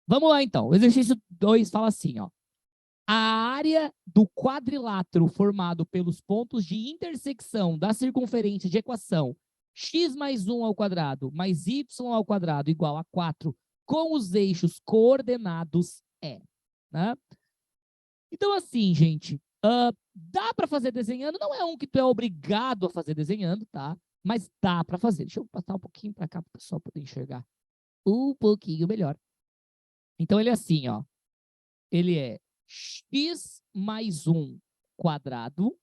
Vamos lá, então. O exercício 2 fala assim, ó. A área do quadrilátero formado pelos pontos de intersecção da circunferência de equação x mais 1 ao quadrado mais y ao quadrado igual a 4 com os eixos coordenados é, né? Então, assim, gente, dá para fazer desenhando, não é um que tu é obrigado a fazer desenhando, tá? Mas dá para fazer. Deixa eu passar um pouquinho para cá para o pessoal poder enxergar um pouquinho melhor. Então, ele é assim, ó. Ele é x mais 1 quadrado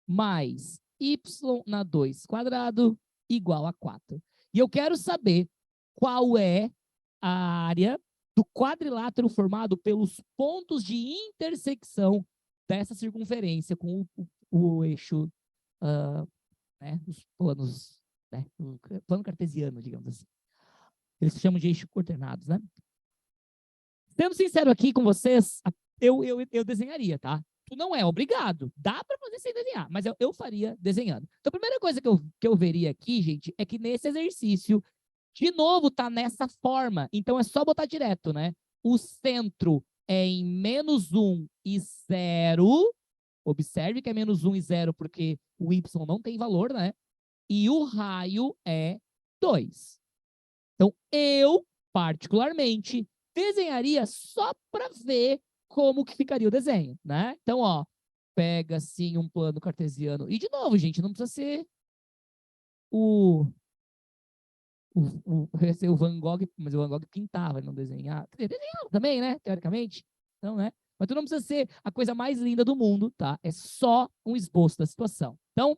mais y na 2 quadrado igual a 4. E eu quero saber qual é a área do quadrilátero formado pelos pontos de intersecção dessa circunferência com o eixo, né, os planos, né, o plano cartesiano, digamos assim. Eles se chamam de eixos coordenados, né? Sendo sincero aqui com vocês, eu desenharia, tá? Tu não é obrigado. Dá para fazer sem desenhar, mas eu faria desenhando. Então, a primeira coisa que eu veria aqui, gente, é que nesse exercício, de novo, tá nessa forma. Então, é só botar direto, né? O centro é em menos 1 e 0. Observe que é menos 1 e 0, porque o y não tem valor, né? E o raio é 2. Então, eu, particularmente, desenharia só para ver como que ficaria o desenho, né? Então, ó, pega assim um plano cartesiano. E de novo, gente, não precisa ser o Van Gogh, mas o Van Gogh pintava, ele não desenhava. Desenhava também, né? Teoricamente. Então, né? Mas tu não precisa ser a coisa mais linda do mundo, tá? É só um esboço da situação. Então,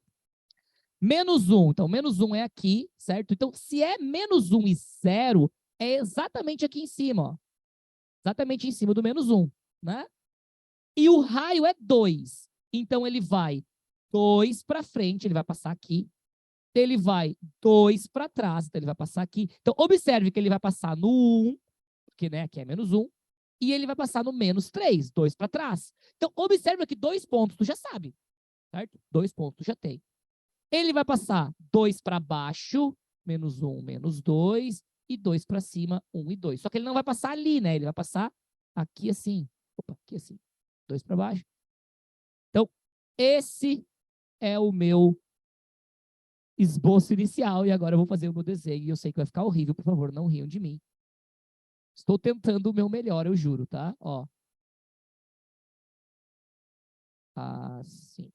menos 1. Então, menos 1 é aqui, certo? Então, se é menos 1 e 0, é exatamente aqui em cima, ó. Exatamente em cima do menos 1, né? E o raio é 2. Então, ele vai 2 para frente, ele vai passar aqui. Ele vai 2 para trás, então ele vai passar aqui. Então, observe que ele vai passar no 1, porque né, aqui é menos 1, e ele vai passar no menos 3, 2 para trás. Então, observe que 2 pontos tu já sabe, certo? 2 pontos tu já tem. Ele vai passar 2 para baixo, menos 1, menos 2, e 2 para cima, 1 e 2. Só que ele não vai passar ali, né? Ele vai passar aqui assim. Opa, aqui assim. 2 para baixo. Então, esse é o meu esboço inicial. E agora eu vou fazer o meu desenho. E eu sei que vai ficar horrível. Por favor, não riam de mim. Estou tentando o meu melhor, eu juro, tá? Ó. Assim.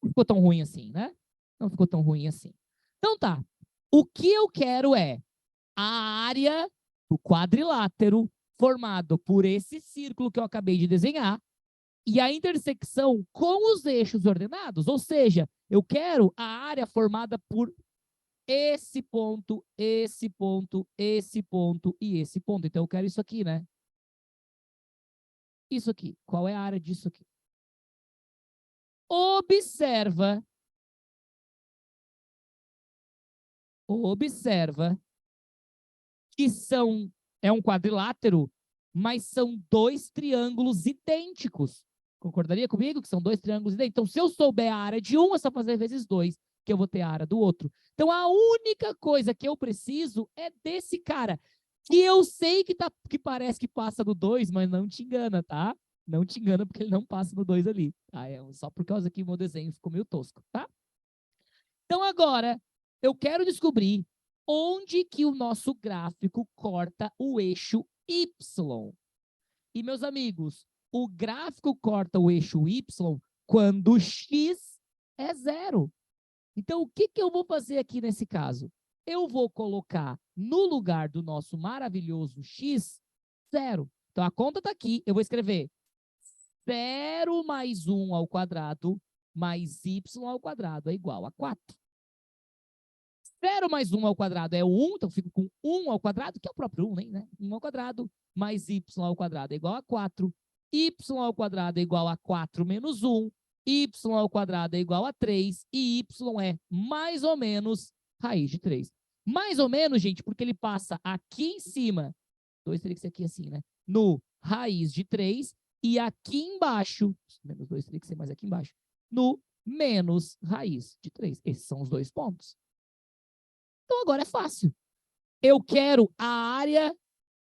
Não ficou tão ruim assim, né? Não ficou tão ruim assim. Então tá. O que eu quero é a área do quadrilátero formado por esse círculo que eu acabei de desenhar e a intersecção com os eixos ordenados. Ou seja, eu quero a área formada por esse ponto, esse ponto, esse ponto e esse ponto. Então eu quero isso aqui, né? Isso aqui. Qual é a área disso aqui? Observa que é um quadrilátero, mas são dois triângulos idênticos. Concordaria comigo que são dois triângulos idênticos? Então, se eu souber a área de um, é só fazer vezes 2, que eu vou ter a área do outro. Então, a única coisa que eu preciso é desse cara, que eu sei que parece que passa no 2, mas não te engana, tá? Não te engana, porque ele não passa no 2 ali. Tá? É só por causa que o meu desenho ficou meio tosco, tá? Então, agora, eu quero descobrir onde que o nosso gráfico corta o eixo Y. E, meus amigos, o gráfico corta o eixo Y quando x é 0. Então, o que eu vou fazer aqui nesse caso? Eu vou colocar no lugar do nosso maravilhoso x, 0. Então, a conta está aqui. Eu vou escrever 0 mais 1 ao quadrado mais y ao quadrado é igual a 4. 0 mais 1 ao quadrado é 1, então eu fico com 1 ao quadrado, que é o próprio 1, né? 1 ao quadrado, mais y ao quadrado é igual a 4. Y ao quadrado é igual a 4 menos 1. Y ao quadrado é igual a 3. E y é mais ou menos raiz de 3. Mais ou menos, gente, porque ele passa aqui em cima, 2 teria que ser aqui assim, né? No raiz de 3. E aqui embaixo, menos 2 teria que ser mais aqui embaixo, no menos raiz de 3. Esses são os dois pontos. Então, agora é fácil. Eu quero a área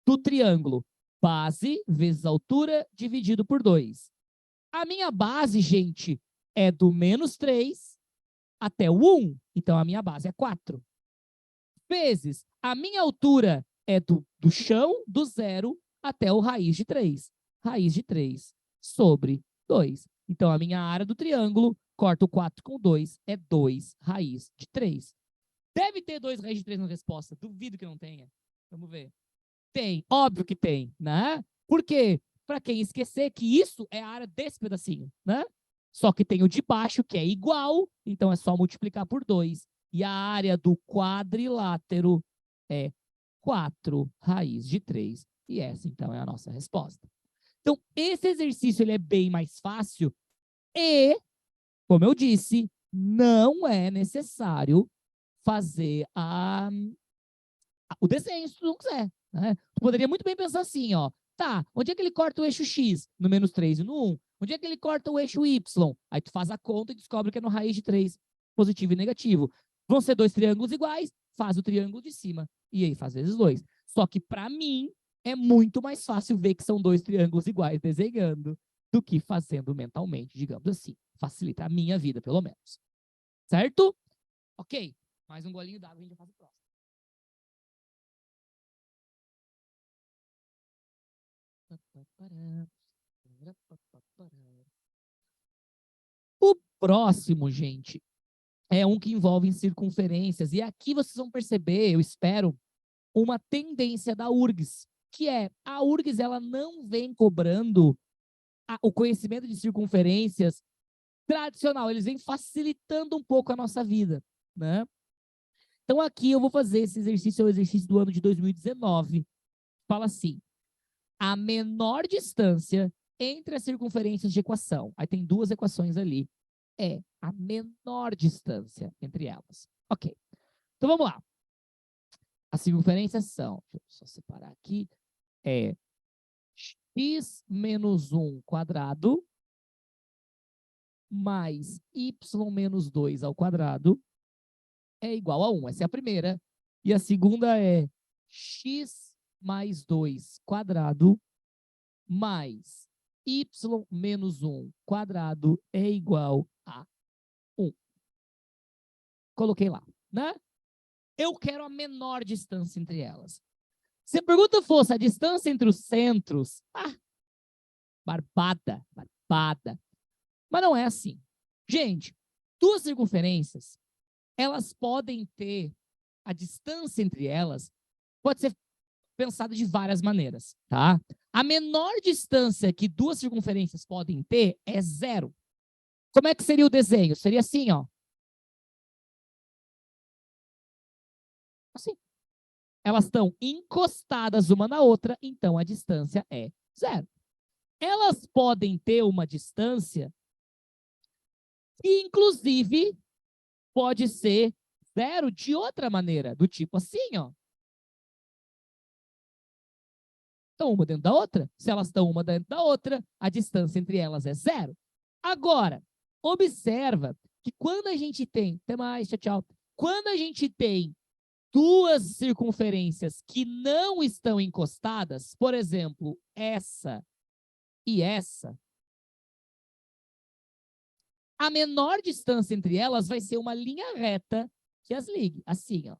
do triângulo. Base vezes altura dividido por 2. A minha base, gente, é do menos 3 até o 1. Então, a minha base é 4. Vezes a minha altura é do chão, do 0, até o raiz de 3. Raiz de 3 sobre 2. Então, a minha área do triângulo, corto 4 com 2, é 2 raiz de 3. Deve ter 2 raiz de 3 na resposta. Duvido que não tenha. Vamos ver. Tem, óbvio que tem, né? Por quê? Para quem esquecer que isso é a área desse pedacinho, né? Só que tem o de baixo, que é igual, então é só multiplicar por 2. E a área do quadrilátero é 4 raiz de 3. E essa, então, é a nossa resposta. Então, esse exercício ele é bem mais fácil e, como eu disse, não é necessário fazer o desenho, se tu não quiser. Né? Tu poderia muito bem pensar assim, ó. Tá, onde é que ele corta o eixo X? No menos 3 e no 1. Onde é que ele corta o eixo Y? Aí tu faz a conta e descobre que é no raiz de 3, positivo e negativo. Vão ser dois triângulos iguais, faz o triângulo de cima. E aí faz vezes 2. Só que para mim, é muito mais fácil ver que são dois triângulos iguais desenhando do que fazendo mentalmente, digamos assim. Facilita a minha vida, pelo menos. Certo? Ok. Mais um golinho d'água e a gente já faz o próximo. O próximo, gente, é um que envolve circunferências. E aqui vocês vão perceber, eu espero, uma tendência da URGS, que é a URGS ela não vem cobrando o conhecimento de circunferências tradicional, eles vêm facilitando um pouco a nossa vida, né? Então aqui eu vou fazer esse exercício, é o exercício do ano de 2019. Fala assim: a menor distância entre as circunferências de equação, aí tem duas equações ali, é a menor distância entre elas. Ok. Então vamos lá. As circunferências são, deixa eu só separar aqui, é x menos 1 quadrado mais y menos 2 ao quadrado é igual a 1. Essa é a primeira. E a segunda é x mais 2 quadrado mais y menos 1 quadrado é igual a 1. Coloquei lá, né? Eu quero a menor distância entre elas. Se a pergunta fosse a distância entre os centros, barbada. Mas não é assim. Gente, duas circunferências, elas podem ter, a distância entre elas pode ser pensada de várias maneiras, tá? A menor distância que duas circunferências podem ter é 0. Como é que seria o desenho? Seria assim, ó. Assim. Elas estão encostadas uma na outra, então a distância é 0. Elas podem ter uma distância que, inclusive, pode ser 0 de outra maneira, do tipo assim, ó. Estão uma dentro da outra. Se elas estão uma dentro da outra, a distância entre elas é 0. Agora, observa que quando a gente tem... Até mais, tchau, tchau. Quando a gente tem duas circunferências que não estão encostadas, por exemplo, essa e essa, a menor distância entre elas vai ser uma linha reta que as ligue, assim, ó.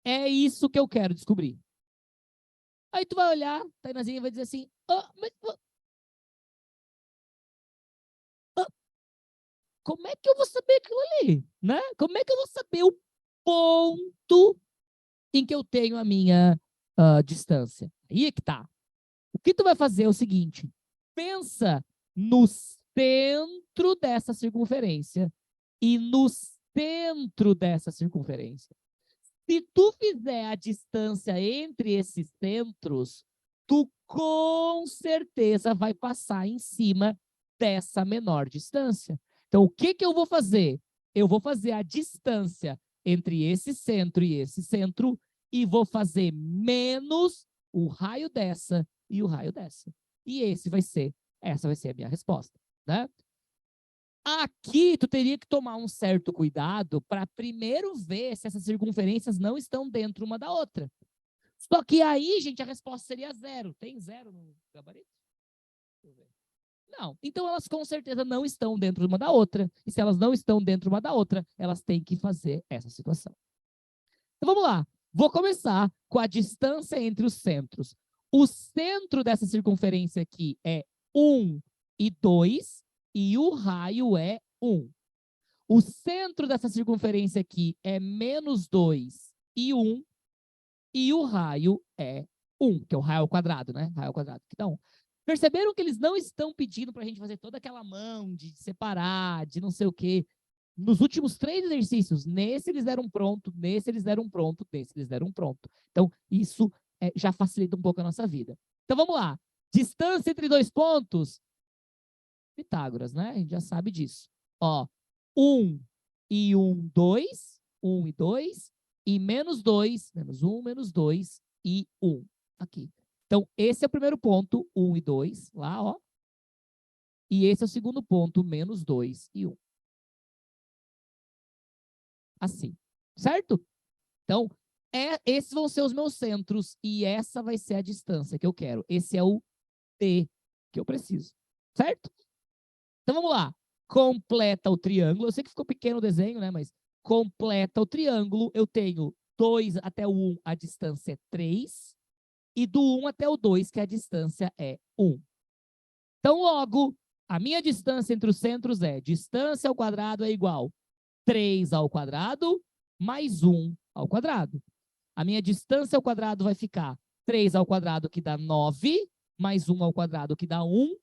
É isso que eu quero descobrir. Aí tu vai olhar, Tainazinha vai dizer assim, como é que eu vou saber aquilo ali, né? Como é que eu vou saber o ponto em que eu tenho a minha distância? Aí é que tá. O que tu vai fazer é o seguinte, pensa no centro dessa circunferência e no centro dessa circunferência. Se tu fizer a distância entre esses centros, tu com certeza vai passar em cima dessa menor distância. Então, o que que eu vou fazer? Eu vou fazer a distância entre esse centro e esse centro e vou fazer menos o raio dessa e o raio dessa. E essa vai ser a minha resposta, né? Aqui, tu teria que tomar um certo cuidado para primeiro ver se essas circunferências não estão dentro uma da outra. Só que aí, gente, a resposta seria 0. Tem 0 no gabarito? Não. Então, elas com certeza não estão dentro uma da outra. E se elas não estão dentro uma da outra, elas têm que fazer essa situação. Então, vamos lá. Vou começar com a distância entre os centros. O centro dessa circunferência aqui é 1 e 2. E o raio é 1. O centro dessa circunferência aqui é menos 2 e 1. E o raio é 1, que é o raio ao quadrado, né? Raio ao quadrado, que dá 1. Perceberam que eles não estão pedindo para a gente fazer toda aquela mão de separar, de não sei o quê. Nos últimos 3 exercícios, nesse eles deram pronto, nesse eles deram pronto, nesse eles deram pronto. Então, isso já facilita um pouco a nossa vida. Então, vamos lá. Distância entre 2 pontos... Pitágoras, né? A gente já sabe disso. Ó, 1 e 1, 2. 1 e 2. E menos 2, menos 1, menos 2 e 1. Aqui. Então, esse é o primeiro ponto, 1 e 2, lá, ó. E esse é o segundo ponto, menos 2 e 1. Assim, certo? Então, esses vão ser os meus centros e essa vai ser a distância que eu quero. Esse é o T que eu preciso, certo? Então, vamos lá. Completa o triângulo. Eu sei que ficou pequeno o desenho, né? Mas completa o triângulo. Eu tenho 2 até o 1, a distância é 3. E do 1 até o 2, que a distância é 1. Então, logo, a minha distância entre os centros é distância ao quadrado é igual 3 ao quadrado mais 1 ao quadrado. A minha distância ao quadrado vai ficar 3 ao quadrado, que dá 9, mais 1 ao quadrado, que dá 1.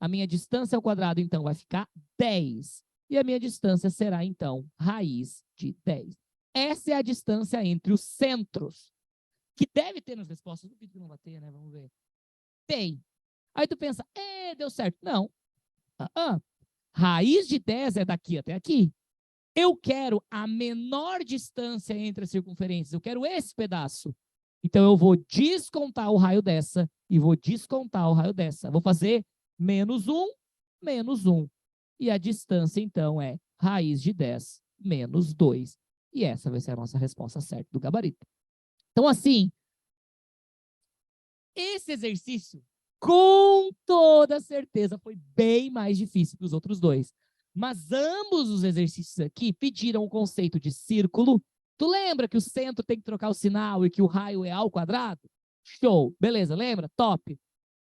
A minha distância ao quadrado, então, vai ficar 10. E a minha distância será, então, raiz de 10. Essa é a distância entre os centros. Que deve ter nas respostas. Duvido que não vai ter, né? Vamos ver. Tem. Aí tu pensa, deu certo. Não. Raiz de 10 é daqui até aqui. Eu quero a menor distância entre as circunferências. Eu quero esse pedaço. Então, eu vou descontar o raio dessa e vou descontar o raio dessa. Vou fazer menos 1 menos 1. E a distância, então, é raiz de 10 menos 2. E essa vai ser a nossa resposta certa do gabarito. Então, assim, esse exercício, com toda certeza, foi bem mais difícil que os outros dois. Mas ambos os exercícios aqui pediram o conceito de círculo. Tu lembra que o centro tem que trocar o sinal e que o raio é ao quadrado? Show, beleza, lembra? Top.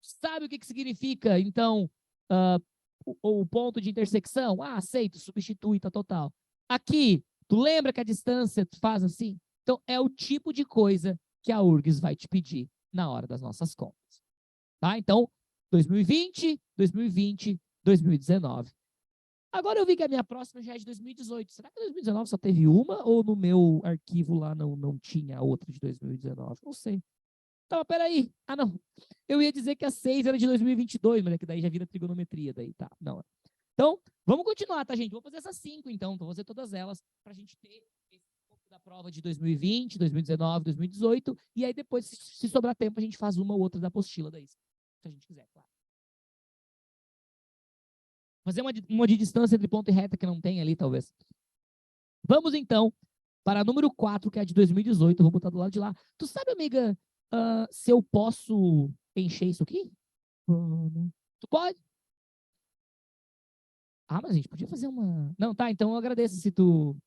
Sabe o que significa, então, o ponto de intersecção? Ah, aceito, substitui, tá total. Aqui, tu lembra que a distância faz assim? Então, é o tipo de coisa que a URGS vai te pedir na hora das nossas contas. Tá? Então, 2020, 2020, 2019. Agora eu vi que a minha próxima já é de 2018. Será que 2019 só teve uma ou no meu arquivo lá não tinha outra de 2019? Não sei. Então, peraí. Ah, não. Eu ia dizer que a 6 era de 2022, mas é que daí já vira trigonometria. Daí tá. Não. Então, vamos continuar, tá, gente? Vou fazer essas 5, então. Vou fazer todas elas para a gente ter esse pouco da prova de 2020, 2019, 2018. E aí depois, se sobrar tempo, a gente faz uma ou outra da apostila daí. Se a gente quiser, claro. Fazer uma de distância entre ponto e reta que não tem ali, talvez. Vamos, então, para número 4, que é a de 2018. Eu vou botar do lado de lá. Tu sabe, amiga, se eu posso encher isso aqui? Tu pode? Ah, mas a gente podia fazer uma... Não, tá, então eu agradeço se tu...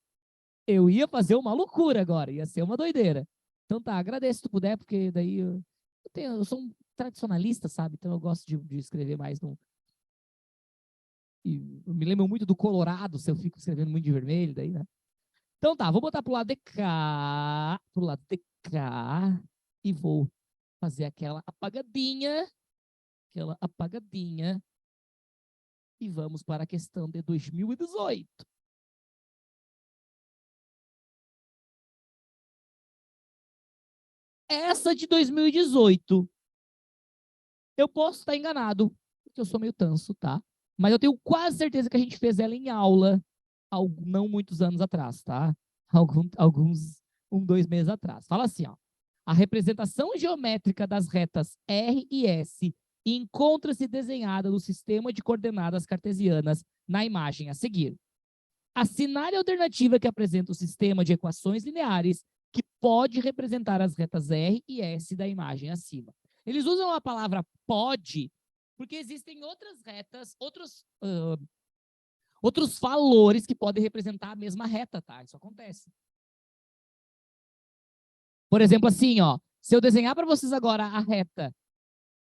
Eu ia fazer uma loucura agora, ia ser uma doideira. Então tá, agradeço se tu puder, porque daí eu sou um tradicionalista, sabe? Então eu gosto de escrever mais no... E eu me lembro muito do Colorado, se eu fico escrevendo muito de vermelho, daí, né? Então tá, vou botar pro lado de cá, e vou fazer aquela apagadinha, e vamos para a questão de 2018. Essa de 2018, eu posso estar enganado, porque eu sou meio tanso, tá? Mas eu tenho quase certeza que a gente fez ela em aula, não muitos anos atrás, tá? Alguns 2 meses atrás. Fala assim, ó. A representação geométrica das retas R e S encontra-se desenhada no sistema de coordenadas cartesianas na imagem a seguir. Assinale a alternativa que apresenta o sistema de equações lineares que pode representar as retas R e S da imagem acima. Eles usam a palavra pode porque existem outras retas, outros valores que podem representar a mesma reta, tá? Isso acontece. Por exemplo, assim, ó, se eu desenhar para vocês agora a reta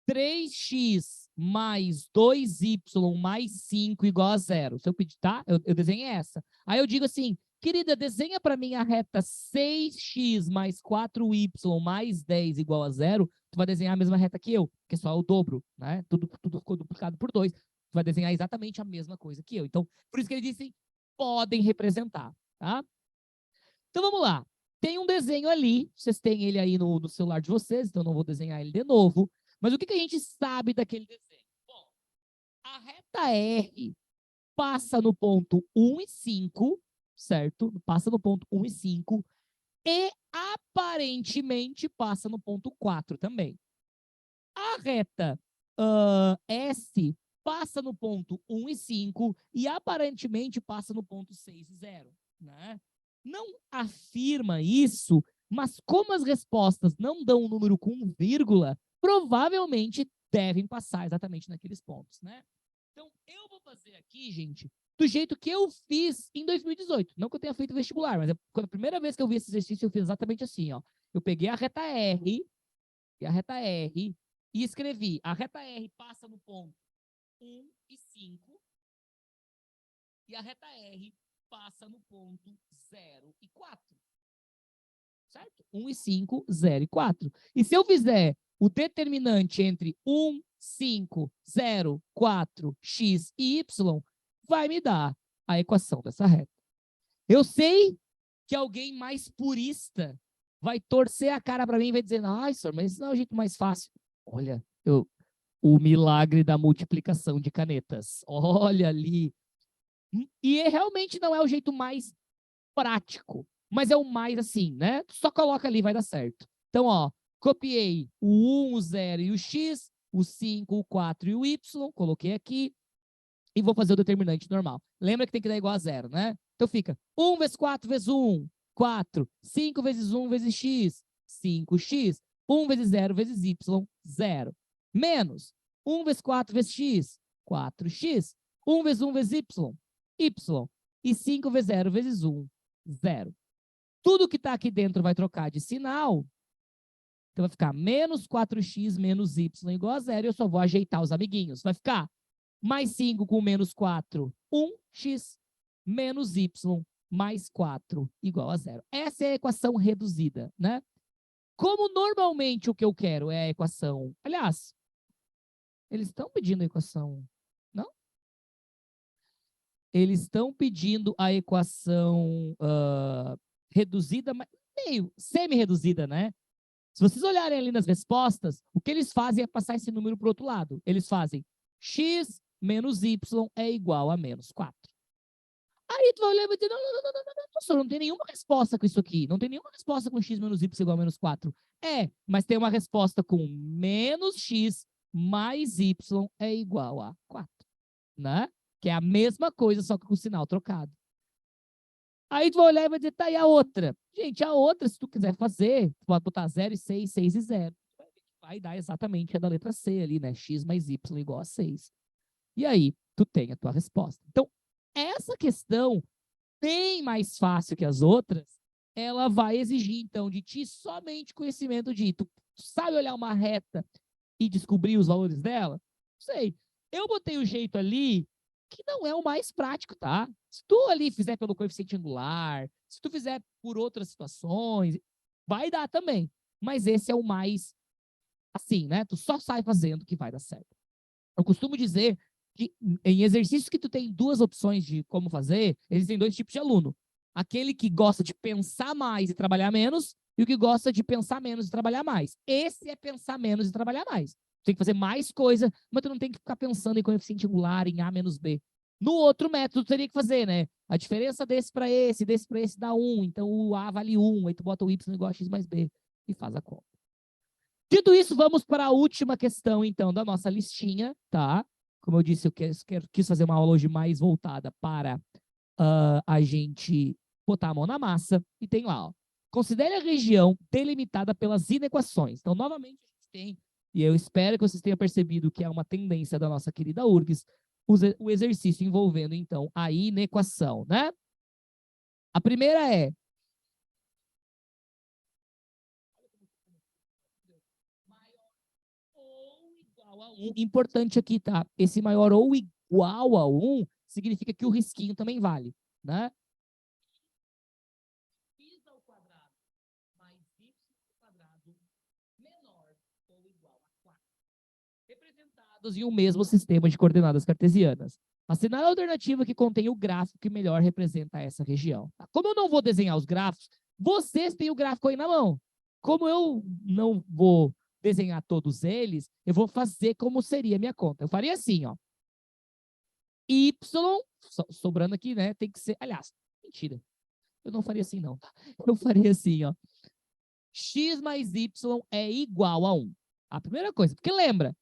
3x mais 2y mais 5 igual a 0. Se eu pedir, tá? Eu desenhei essa. Aí eu digo assim, querida, desenha para mim a reta 6x mais 4y mais 10 igual a 0. Tu vai desenhar a mesma reta que eu, que é só o dobro, né? Tudo ficou duplicado por 2. Tu vai desenhar exatamente a mesma coisa que eu. Então, por isso que eles dizem, podem representar, tá? Então, vamos lá. Tem um desenho ali, vocês têm ele aí no celular de vocês, então eu não vou desenhar ele de novo. Mas o que a gente sabe daquele desenho? Bom, a reta R passa no ponto 1 e 5, certo? Passa no ponto 1 e 5 e aparentemente passa no ponto 4 também. A reta S passa no ponto 1 e 5 e aparentemente passa no ponto 6 e 0, né? Não afirma isso, mas como as respostas não dão um número com vírgula, provavelmente devem passar exatamente naqueles pontos, né? Então, eu vou fazer aqui, gente, do jeito que eu fiz em 2018. Não que eu tenha feito vestibular, mas a primeira vez que eu vi esse exercício, eu fiz exatamente assim, ó. Eu peguei a reta R, e escrevi, a reta R passa no ponto 1 e 5, e a reta R passa no ponto 0 e 4. Certo? 1 e 5, 0 e 4. E se eu fizer o determinante entre 1, 5, 0, 4, x e y, vai me dar a equação dessa reta. Eu sei que alguém mais purista vai torcer a cara para mim e vai dizer, ai, senhor, mas esse não é o jeito mais fácil. Olha, o milagre da multiplicação de canetas. Olha ali. E realmente não é o jeito mais prático, mas é o mais assim, né? Só coloca ali, vai dar certo. Então, ó, copiei o 1, o 0 e o x, o 5, o 4 e o y, coloquei aqui. e vou fazer o determinante normal. Lembra que tem que dar igual a zero, né? Então fica 1 vezes 4 vezes 1, 4. 5 vezes 1 vezes x, 5x. 1 vezes 0 vezes y, 0. Menos 1 vezes 4 vezes x, 4x. 1 vezes 1 vezes y, y. E 5 vezes 0 vezes 1, 0. Tudo que está aqui dentro vai trocar de sinal. Então vai ficar menos 4x menos y igual a 0. E eu só vou ajeitar os amiguinhos. Vai ficar mais 5 com menos 4, 1x, menos y, mais 4, igual a 0. Essa é a equação reduzida, né? Como normalmente o que eu quero é a equação... Aliás, eles estão pedindo a equação... Não? Eles estão pedindo a equação reduzida, mas meio semi-reduzida, né? Se vocês olharem ali nas respostas, o que eles fazem é passar esse número para o outro lado. Eles fazem x menos y é igual a menos 4. Aí tu vai olhar e vai dizer, professor, não tem nenhuma resposta com isso aqui. Não tem nenhuma resposta com x menos y igual a menos 4. É, mas tem uma resposta com menos x mais y é igual a 4. Né? Que é a mesma coisa, só que com o sinal trocado. Aí tu vai olhar e vai dizer, tá, e a outra? Gente, a outra, se tu quiser fazer, tu pode botar 0 e 6, 6 e 0. Vai dar exatamente a da letra C ali, né? X mais y igual a 6. E aí, tu tem a tua resposta. Então, essa questão, bem mais fácil que as outras, ela vai exigir, então, de ti somente conhecimento de... Tu sabe olhar uma reta e descobrir os valores dela? Não sei. Eu botei o jeito ali que não é o mais prático, tá? Se tu ali fizer pelo coeficiente angular, se tu fizer por outras situações, vai dar também. Mas esse é o mais, assim, né? Tu só sai fazendo que vai dar certo. Eu costumo dizer que em exercícios que tu tem duas opções de como fazer, existem dois tipos de aluno. Aquele que gosta de pensar mais e trabalhar menos, e o que gosta de pensar menos e trabalhar mais. Esse é pensar menos e trabalhar mais. Tu tem que fazer mais coisa, mas tu não tem que ficar pensando em coeficiente angular, em A menos B. No outro método, tu teria que fazer, né? A diferença desse para esse dá 1, então o A vale 1, aí tu bota o Y igual a X mais B e faz a conta. Dito isso, vamos para a última questão, então, da nossa listinha, tá? Como eu disse, eu quis fazer uma aula hoje mais voltada para a gente botar a mão na massa. E tem lá, ó. Considere a região delimitada pelas inequações. Então, novamente, a gente tem, e eu espero que vocês tenham percebido que é uma tendência da nossa querida URGS, o exercício envolvendo, então, a inequação, né? A primeira é... Igual a 1. Importante aqui, tá? Esse maior ou igual a 1 significa que o risquinho também vale, né? X ao quadrado mais y ao quadrado menor ou igual a 4. Representados em um mesmo sistema de coordenadas cartesianas. Assinale a alternativa que contém o gráfico que melhor representa essa região. Tá? Como eu não vou desenhar os gráficos, vocês têm o gráfico aí na mão. Como eu não vou desenhar todos eles, eu vou fazer como seria a minha conta. Eu faria assim, ó. Y, sobrando aqui, né? Tem que ser... Aliás, mentira. Eu não faria assim, não. Eu faria assim, ó. X mais Y é igual a 1. A primeira coisa. Porque lembra,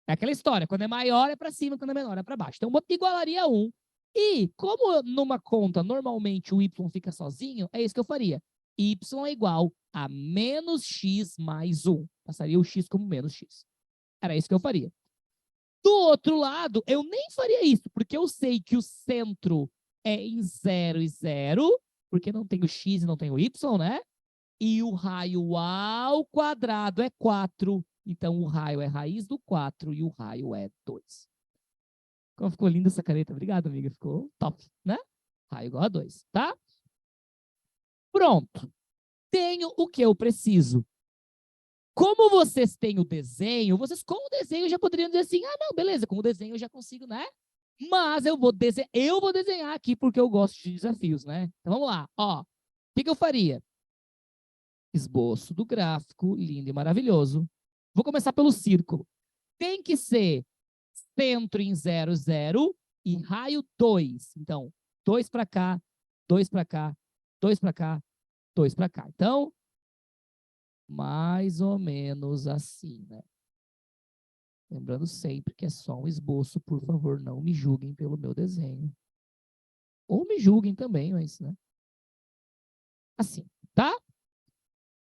é aquela história. Quando é maior é para cima, quando é menor é para baixo. Então, igualaria a 1. E, como numa conta, normalmente o Y fica sozinho, é isso que eu faria. Y é igual a menos X mais 1. Passaria o X como menos X. Era isso que eu faria. Do outro lado, eu nem faria isso, porque eu sei que o centro é em 0 e 0, porque não tem o X e não tem o Y, né? E o raio ao quadrado é 4. Então, o raio é raiz do 4 e o raio é 2. Como ficou linda essa caneta? Obrigado, amiga. Ficou top, né? Raio igual a 2, tá? Pronto. Tenho o que eu preciso. Como vocês têm o desenho, vocês com o desenho já poderiam dizer assim, ah, não, beleza, com o desenho eu já consigo, né? Mas eu vou desenhar aqui porque eu gosto de desafios, né? Então, vamos lá. Ó, o que eu faria? Esboço do gráfico, lindo e maravilhoso. Vou começar pelo círculo. Tem que ser centro em 0, 0 e raio 2. Então, 2 para cá, 2 para cá, 2 para cá, 2 para cá. Então, mais ou menos assim, né? Lembrando sempre que é só um esboço, por favor, não me julguem pelo meu desenho. Ou me julguem também, mas, né? Assim, tá?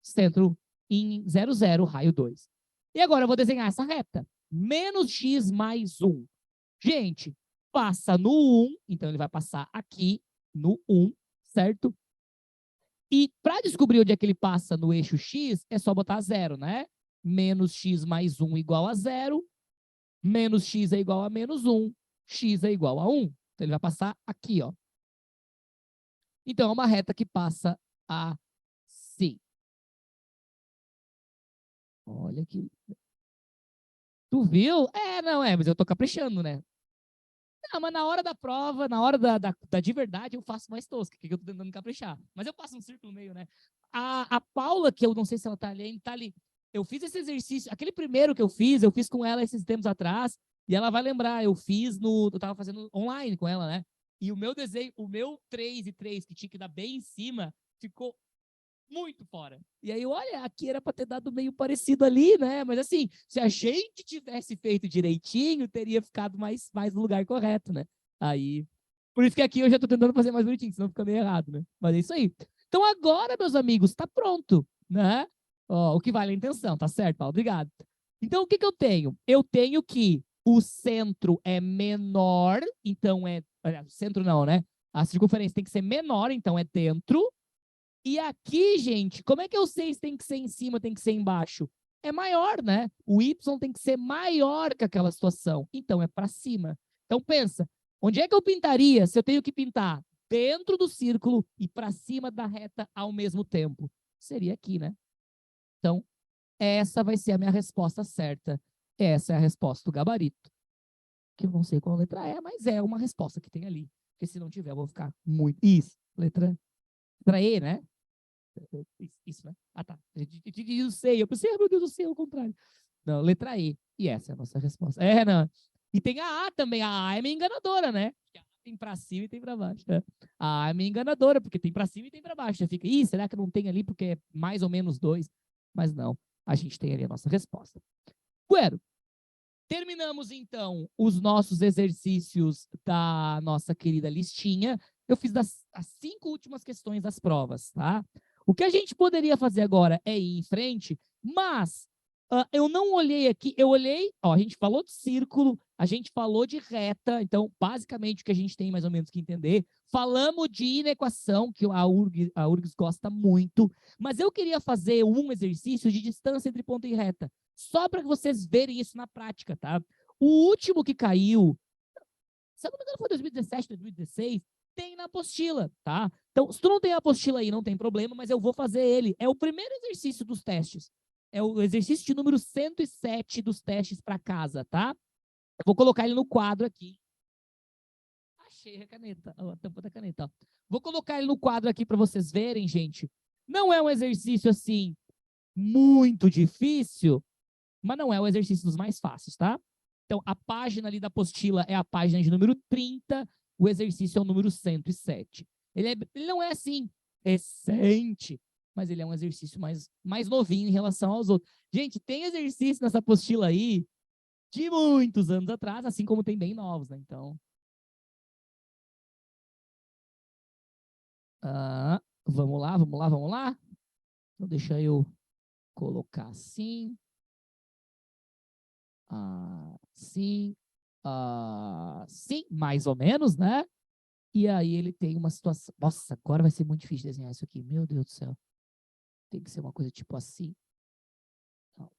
Centro em 0, 0, raio 2. E agora eu vou desenhar essa reta. Menos x mais 1. Gente, passa no 1, então ele vai passar aqui no 1, certo? E para descobrir onde é que ele passa no eixo x, é só botar 0, né? Menos x mais 1 igual a 0, menos x é igual a menos 1, x é igual a 1. Então ele vai passar aqui, ó. Então é uma reta que passa assim. Olha que... Tu viu? Não, mas eu tô caprichando, né? Não, mas na hora da prova, na hora da de verdade, eu faço mais tosca, que eu tô tentando caprichar. Mas eu passo um círculo meio, né? A Paula, que eu não sei se ela tá ali, tá ali. Eu fiz esse exercício, aquele primeiro que eu fiz com ela esses tempos atrás, e ela vai lembrar, eu tava fazendo online com ela, né? E o meu desenho, o meu 3 e 3, que tinha que dar bem em cima, ficou muito fora. E aí, olha, aqui era para ter dado meio parecido ali, né? Mas assim, se a gente tivesse feito direitinho, teria ficado mais no lugar correto, né? Aí, por isso que aqui eu já tô tentando fazer mais bonitinho, senão fica meio errado, né? Mas é isso aí. Então agora, meus amigos, tá pronto, né? Ó, o que vale a intenção, tá certo, Paulo? Obrigado. Então, o que que eu tenho? Eu tenho que o centro é menor, então olha, centro não, né? A circunferência tem que ser menor, então é dentro. E aqui, gente, como é que eu sei se tem que ser em cima, tem que ser embaixo? É maior, né? O y tem que ser maior que aquela situação. Então, é para cima. Então, pensa, onde é que eu pintaria se eu tenho que pintar dentro do círculo e para cima da reta ao mesmo tempo? Seria aqui, né? Então, essa vai ser a minha resposta certa. Essa é a resposta do gabarito. Que eu não sei qual letra é, mas é uma resposta que tem ali. Porque se não tiver, eu vou ficar muito... Isso, letra E, né? Isso, né? Ah, tá. Eu sei. Eu pensei, meu Deus do céu, ao contrário. Não, letra E. E essa é a nossa resposta. Não. E tem a A também. A A é meio enganadora, né? Tem pra cima e tem pra baixo. Né? A A é meio enganadora, porque tem pra cima e tem pra baixo. Você fica, será que não tem ali porque é mais ou menos 2? Mas não. A gente tem ali a nossa resposta. Bueno, terminamos então os nossos exercícios da nossa querida listinha. Eu fiz as 5 últimas questões das provas, tá? O que a gente poderia fazer agora é ir em frente, mas eu não olhei aqui, eu olhei, ó, a gente falou de círculo, a gente falou de reta, então, basicamente, o que a gente tem mais ou menos que entender, falamos de inequação, que a URGS gosta muito, mas eu queria fazer um exercício de distância entre ponto e reta, só para vocês verem isso na prática, tá? O último que caiu, se eu não me engano foi 2017, 2016, tem na apostila, tá? Então, se tu não tem a apostila aí, não tem problema, mas eu vou fazer ele. É o primeiro exercício dos testes. É o exercício de número 107 dos testes para casa, tá? Eu vou colocar ele no quadro aqui. Achei a caneta, a tampa da caneta. Ó. Vou colocar ele no quadro aqui para vocês verem, gente. Não é um exercício, assim, muito difícil, mas não é o exercício dos mais fáceis, tá? Então, a página ali da apostila é a página de número 30, o exercício é o número 107. Ele não é assim, recente, mas ele é um exercício mais novinho em relação aos outros. Gente, tem exercício nessa apostila aí de muitos anos atrás, assim como tem bem novos, né? Então, vamos lá, vamos lá, vamos lá. Então, deixa eu colocar assim. Sim, sim, mais ou menos, né? E aí ele tem uma situação. Nossa, agora vai ser muito difícil desenhar isso aqui. Meu Deus do céu. Tem que ser uma coisa tipo assim. Não.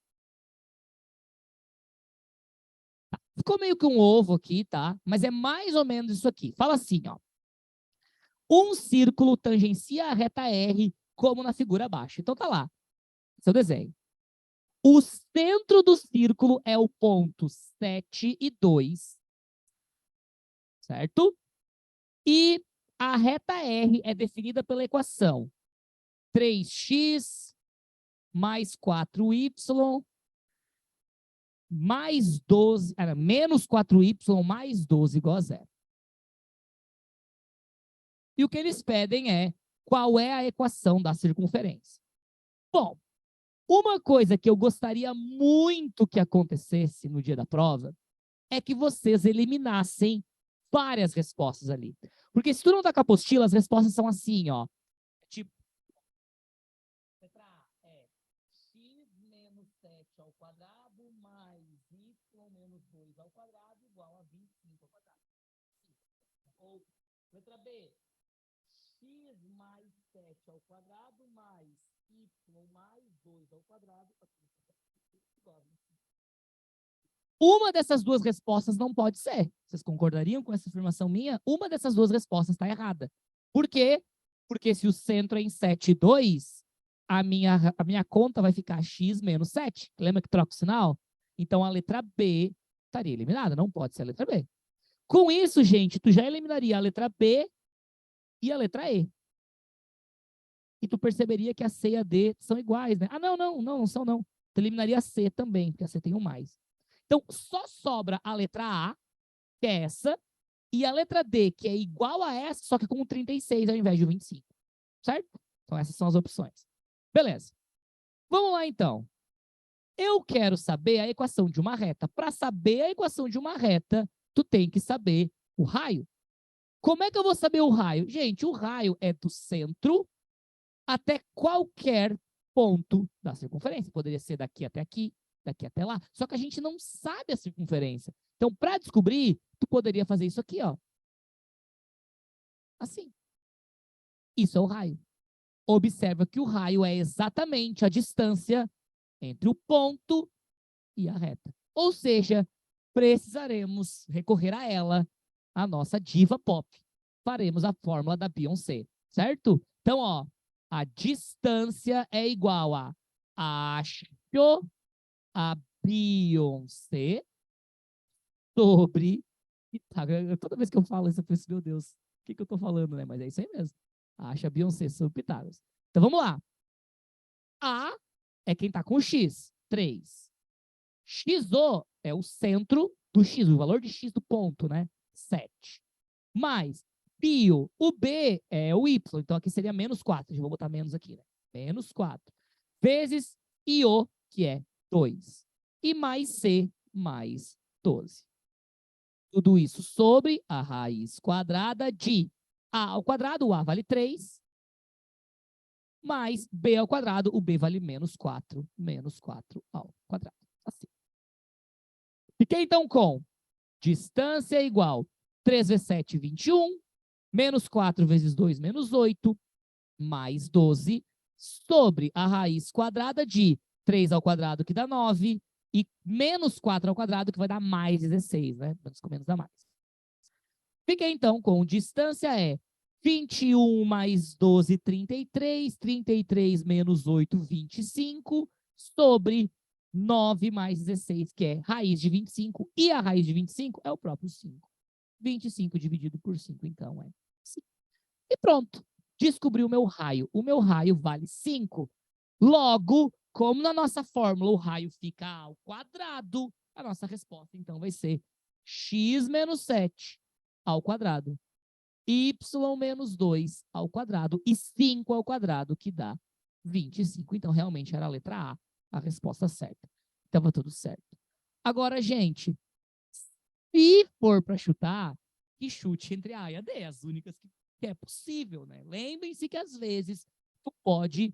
Tá. Ficou meio que um ovo aqui, tá? Mas é mais ou menos isso aqui. Fala assim, ó. Um círculo tangencia a reta R, como na figura abaixo. Então tá lá. Seu desenho. O centro do círculo é o ponto 7 e 2. Certo? E a reta R é definida pela equação 3x mais 4y mais 12, menos 4y mais 12 igual a zero. E o que eles pedem é qual é a equação da circunferência. Bom, Uma coisa que eu gostaria muito que acontecesse no dia da prova é que vocês eliminassem várias respostas ali. Porque se tu não tá com a apostila, as respostas são assim, ó. Tipo, letra A é x menos 7 ao quadrado mais y menos 2 ao quadrado igual a 25 ao quadrado. Ou letra B, x mais 7 ao quadrado mais y mais 2 ao quadrado igual a 25. Uma dessas duas respostas não pode ser. Vocês concordariam com essa afirmação minha? Uma dessas duas respostas está errada. Por quê? Porque se o centro é em 7 e 2, a minha conta vai ficar x menos 7. Lembra que troca o sinal? Então, a letra B estaria eliminada. Não pode ser a letra B. Com isso, gente, tu já eliminaria a letra B e a letra E. E tu perceberia que a C e a D são iguais, né? Ah, não são não. Tu eliminaria a C também, porque a C tem um mais. Então, só sobra a letra A, que é essa, e a letra D, que é igual a essa, só que com 36 ao invés de 25. Certo? Então, essas são as opções. Beleza. Vamos lá, então. Eu quero saber a equação de uma reta. Para saber a equação de uma reta, tu tem que saber o raio. Como é que eu vou saber o raio? Gente, o raio é do centro até qualquer ponto da circunferência. Poderia ser daqui até aqui, daqui até lá. Só que a gente não sabe a circunferência. Então, para descobrir, tu poderia fazer isso aqui, ó. Assim. Isso é o raio. Observa que o raio é exatamente a distância entre o ponto e a reta. Ou seja, precisaremos recorrer a ela, a nossa diva pop. Faremos a fórmula da Beyoncé, certo? Então, ó, a distância é igual a acho a Beyoncé sobre Pitágoras. Toda vez que eu falo isso, eu penso, meu Deus, o que eu tô falando, né? Mas é isso aí mesmo. Acha a Beyoncé sobre Pitágoras. Então, vamos lá. A é quem tá com X, 3. XO é o centro do X, o valor de X do ponto, né? 7. Mais π, o B é o Y, então aqui seria menos 4. Eu vou botar menos aqui, né? Menos 4. Vezes IO, que é 2. E mais C, mais 12. Tudo isso sobre a raiz quadrada de A ao quadrado, o A vale 3, mais B ao quadrado, o B vale menos 4 ao quadrado. Assim. Fiquei então com distância igual 3 vezes 7, 21, menos 4 vezes 2, menos 8, mais 12, sobre a raiz quadrada de 3 ao quadrado, que dá 9, e menos 4 ao quadrado, que vai dar mais 16, né? Menos com menos dá mais. Fiquei, então, com distância é 21 mais 12, 33, 33 menos 8, 25, sobre 9 mais 16, que é raiz de 25, e a raiz de 25 é o próprio 5. 25 dividido por 5, então, é 5. E pronto. Descobri o meu raio. O meu raio vale 5. Logo, como na nossa fórmula o raio fica ao quadrado, a nossa resposta, então, vai ser x menos 7 ao quadrado, y menos 2 ao quadrado e 5 ao quadrado, que dá 25. Então, realmente, era a letra A resposta certa. Estava tudo certo. Agora, gente, se for para chutar, que chute entre A e a D, as únicas que é possível, né? Lembrem-se que, às vezes, tu pode...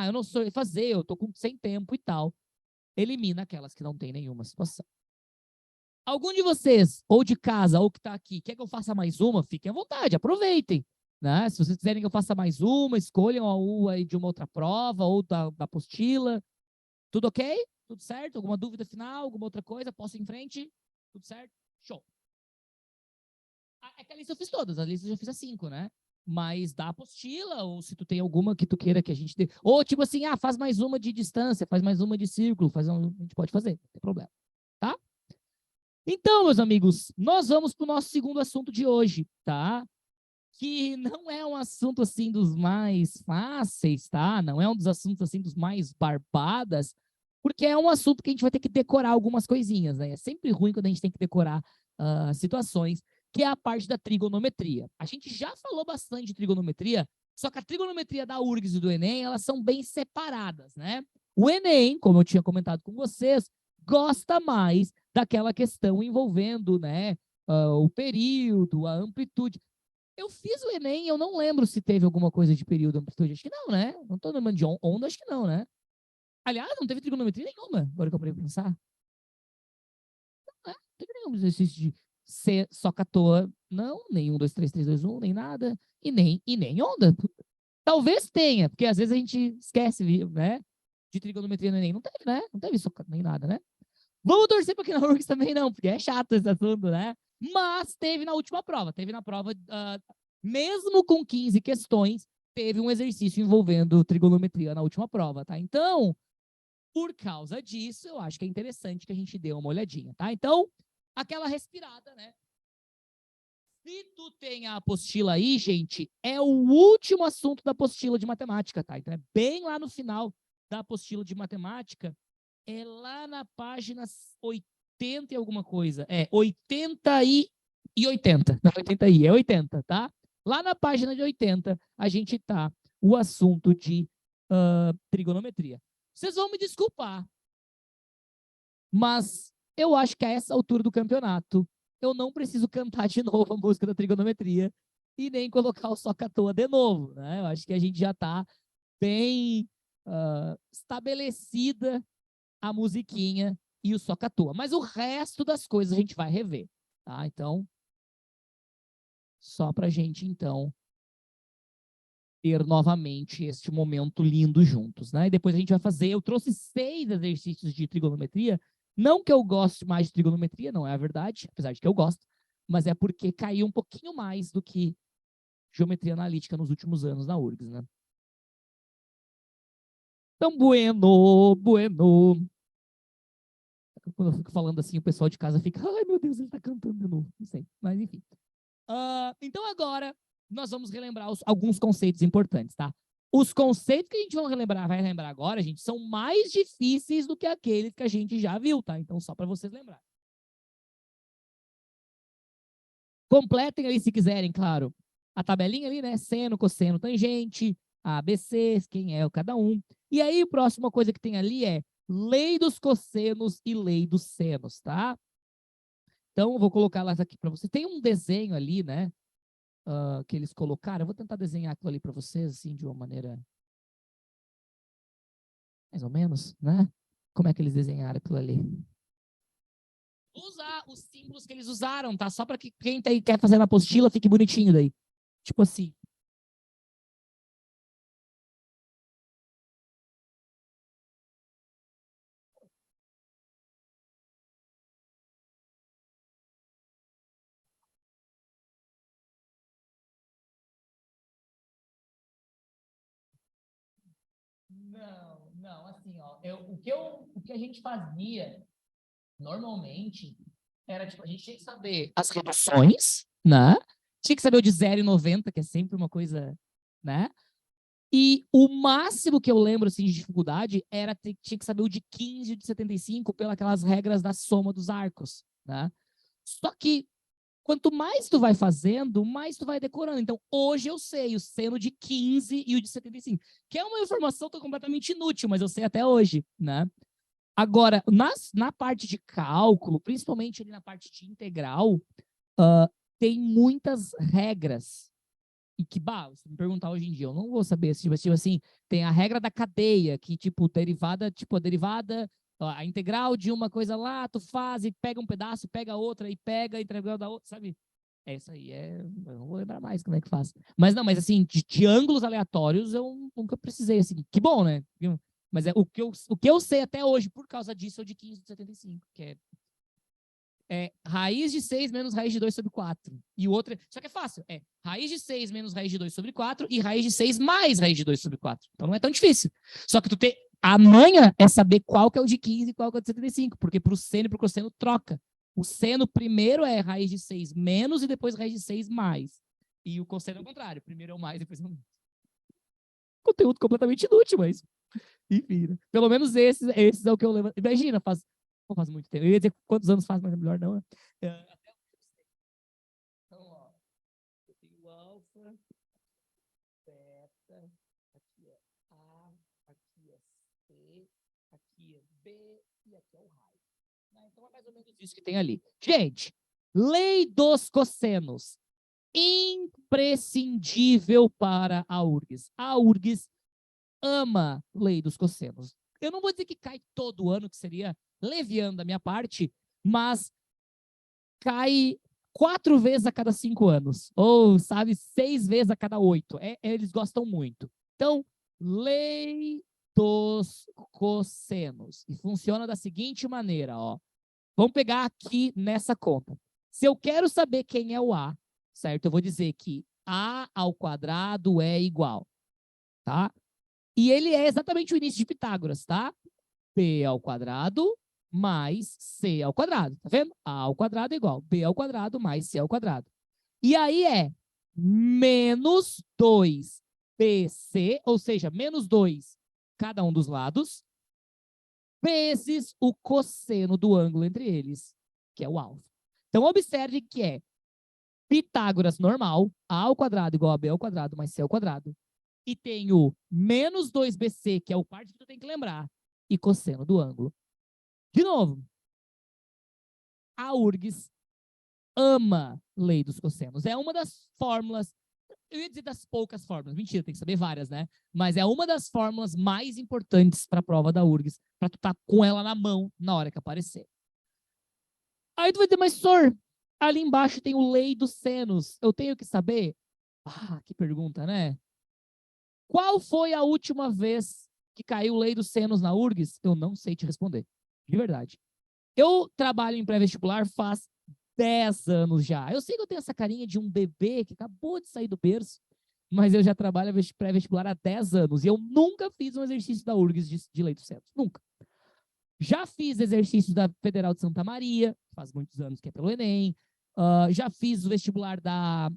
eu não sei fazer, eu tô sem tempo e tal. Elimina aquelas que não tem nenhuma situação. Algum de vocês, ou de casa, ou que está aqui, quer que eu faça mais uma? Fiquem à vontade, aproveitem. Né? Se vocês quiserem que eu faça mais uma, escolham a U de uma outra prova, ou da apostila. Tudo ok? Tudo certo? Alguma dúvida final? Alguma outra coisa? Posso ir em frente? Tudo certo? Show. É que a lista eu fiz todas, a lista eu já fiz as 5, né? Mas da apostila, ou se tu tem alguma que tu queira que a gente dê. Ou tipo assim, faz mais uma de distância, faz mais uma de círculo, a gente pode fazer, não tem problema. Tá? Então, meus amigos, nós vamos para o nosso segundo assunto de hoje, tá? Que não é um assunto, assim, dos mais fáceis, tá? Não é um dos assuntos, assim, dos mais barbadas, porque é um assunto que a gente vai ter que decorar algumas coisinhas, né? É sempre ruim quando a gente tem que decorar situações, que é a parte da trigonometria. A gente já falou bastante de trigonometria, só que a trigonometria da URGS e do Enem, elas são bem separadas, né? O Enem, como eu tinha comentado com vocês, gosta mais daquela questão envolvendo, né, o período, a amplitude. Eu fiz o Enem, eu não lembro se teve alguma coisa de período, amplitude. Acho que não, né? Não estou lembrando de onda, acho que não, né? Aliás, não teve trigonometria nenhuma, agora que eu parei pra pensar. Não teve nenhum exercício de ser soca à toa, não, nem 1, 2, 3, 3, 2, 1, nem nada, e nem onda. Talvez tenha, porque às vezes a gente esquece, né? De trigonometria no Enem. Não teve, né? Não teve soca, nem nada, né? Vamos torcer para que na URGS também não, porque é chato esse assunto, né? Mas teve na última prova. Teve na prova, mesmo com 15 questões, teve um exercício envolvendo trigonometria na última prova, tá? Então, por causa disso, eu acho que é interessante que a gente dê uma olhadinha, tá? Então, aquela respirada, né? Se tu tem a apostila aí, gente, é o último assunto da apostila de matemática, tá? Então, é bem lá no final da apostila de matemática, é lá na página 80 e alguma coisa. É 80 e 80. Não, 80 é 80, tá? Lá na página de 80, a gente tá o assunto de trigonometria. Vocês vão me desculpar, mas eu acho que a essa altura do campeonato, eu não preciso cantar de novo a música da trigonometria e nem colocar o Soca à Toa de novo, né? Eu acho que a gente já tá bem estabelecida a musiquinha e o Soca à Toa. Mas o resto das coisas a gente vai rever, tá? Então, só pra gente, então, ter novamente este momento lindo juntos, né? E depois a gente vai fazer, eu trouxe 6 exercícios de trigonometria, não que eu goste mais de trigonometria, não é a verdade, apesar de que eu gosto, mas é porque caiu um pouquinho mais do que geometria analítica nos últimos anos na URGS, né? Então, bueno, bueno. Quando eu fico falando assim, o pessoal de casa fica, ai meu Deus, ele tá cantando de novo. Não sei, mas enfim. Então agora nós vamos relembrar alguns conceitos importantes, tá? Os conceitos que a gente vai relembrar agora, gente, são mais difíceis do que aqueles que a gente já viu, tá? Então só para vocês lembrarem. Completem ali se quiserem, claro. A tabelinha ali, né? Seno, cosseno, tangente, ABC, quem é cada um. E aí, a próxima coisa que tem ali é lei dos cossenos e lei dos senos, tá? Então, eu vou colocar elas aqui para vocês. Tem um desenho ali, né? Que eles colocaram. Eu vou tentar desenhar aquilo ali para vocês, assim, de uma maneira mais ou menos, né? Como é que eles desenharam aquilo ali? Vou usar os símbolos que eles usaram, tá? Só para que quem quer fazer na apostila fique bonitinho daí. Tipo assim. Não, não, assim, ó, o que a gente fazia normalmente era, tipo, a gente tinha que saber as reduções, né? Tinha que saber o de 0 e 90, que é sempre uma coisa, né? E o máximo que eu lembro, assim, de dificuldade era tinha que saber o de 15 e o de 75 pelas aquelas regras da soma dos arcos, né? Só que quanto mais tu vai fazendo, mais tu vai decorando. Então, hoje eu sei o seno de 15 e o de 75, que é uma informação completamente inútil, mas eu sei até hoje, né? Agora, na parte de cálculo, principalmente ali na parte de integral, tem muitas regras. E que, se me perguntar hoje em dia, eu não vou saber, tipo assim, tem a regra da cadeia, que, tipo, derivada, tipo, a derivada, a integral de uma coisa lá, tu faz e pega um pedaço, pega outra e pega a integral da outra, sabe? Essa aí eu não vou lembrar mais como é que faz. Mas não, mas assim, de ângulos aleatórios eu nunca precisei, assim. Que bom, né? Mas o que eu sei até hoje, por causa disso, é o de 15 de 75, que é raiz de 6 menos raiz de 2 sobre 4. E o outro, só que é fácil, é raiz de 6 menos raiz de 2 sobre 4 e raiz de 6 mais raiz de 2 sobre 4. Então não é tão difícil. Só que tu tem, a manha é saber qual que é o de 15 e qual que é o de 75, porque pro seno e pro cosseno troca. O seno primeiro é raiz de 6 menos e depois raiz de 6 mais. E o cosseno é o contrário, primeiro é o mais, depois é o menos. Conteúdo completamente inútil, mas enfim, né? Pelo menos esses é o que eu lembro. Imagina, não faz muito tempo. Eu ia dizer quantos anos faz, mas é melhor não. Né? Então, ó, eu tenho alfa, beta, aqui é A, aqui é C, e aqui é o raio. Então é mais ou menos isso que tem ali. Gente, lei dos cossenos. Imprescindível para a URGS. A URGS ama lei dos cossenos. Eu não vou dizer que cai todo ano, que seria leviano da minha parte, mas cai 4 vezes a cada 5 anos. Ou, sabe, 6 vezes a cada 8. Eles gostam muito. Então, lei dos cossenos. E funciona da seguinte maneira, ó. Vamos pegar aqui nessa conta. Se eu quero saber quem é o A, certo? Eu vou dizer que A ao quadrado é igual, tá? E ele é exatamente o início de Pitágoras, tá? P ao quadrado mais C ao quadrado, tá vendo? A ao quadrado é igual B ao quadrado mais C ao quadrado. E aí é menos 2BC, ou seja, menos 2 cada um dos lados, vezes o cosseno do ângulo entre eles, que é o alfa. Então, observe que é Pitágoras normal, A ao quadrado igual a B ao quadrado mais C ao quadrado. E tenho menos 2BC, que é o parte que tu tem que lembrar, e cosseno do ângulo. De novo, a URGS ama lei dos cossenos. É uma das fórmulas, eu ia dizer das poucas fórmulas, mentira, tem que saber várias, né? Mas é uma das fórmulas mais importantes para a prova da URGS, para tu estar com ela na mão na hora que aparecer. Aí tu vai dizer, mas Sor, ali embaixo tem o lei dos senos, eu tenho que saber? Ah, que pergunta, né? Qual foi a última vez que caiu lei dos senos na URGS? Eu não sei te responder, de verdade. Eu trabalho em pré-vestibular faz 10 anos já. Eu sei que eu tenho essa carinha de um bebê que acabou de sair do berço, mas eu já trabalho pré-vestibular há 10 anos e eu nunca fiz um exercício da URGS de lei dos senos, nunca. Já fiz exercícios da Federal de Santa Maria, faz muitos anos que é pelo Enem. Já fiz o vestibular da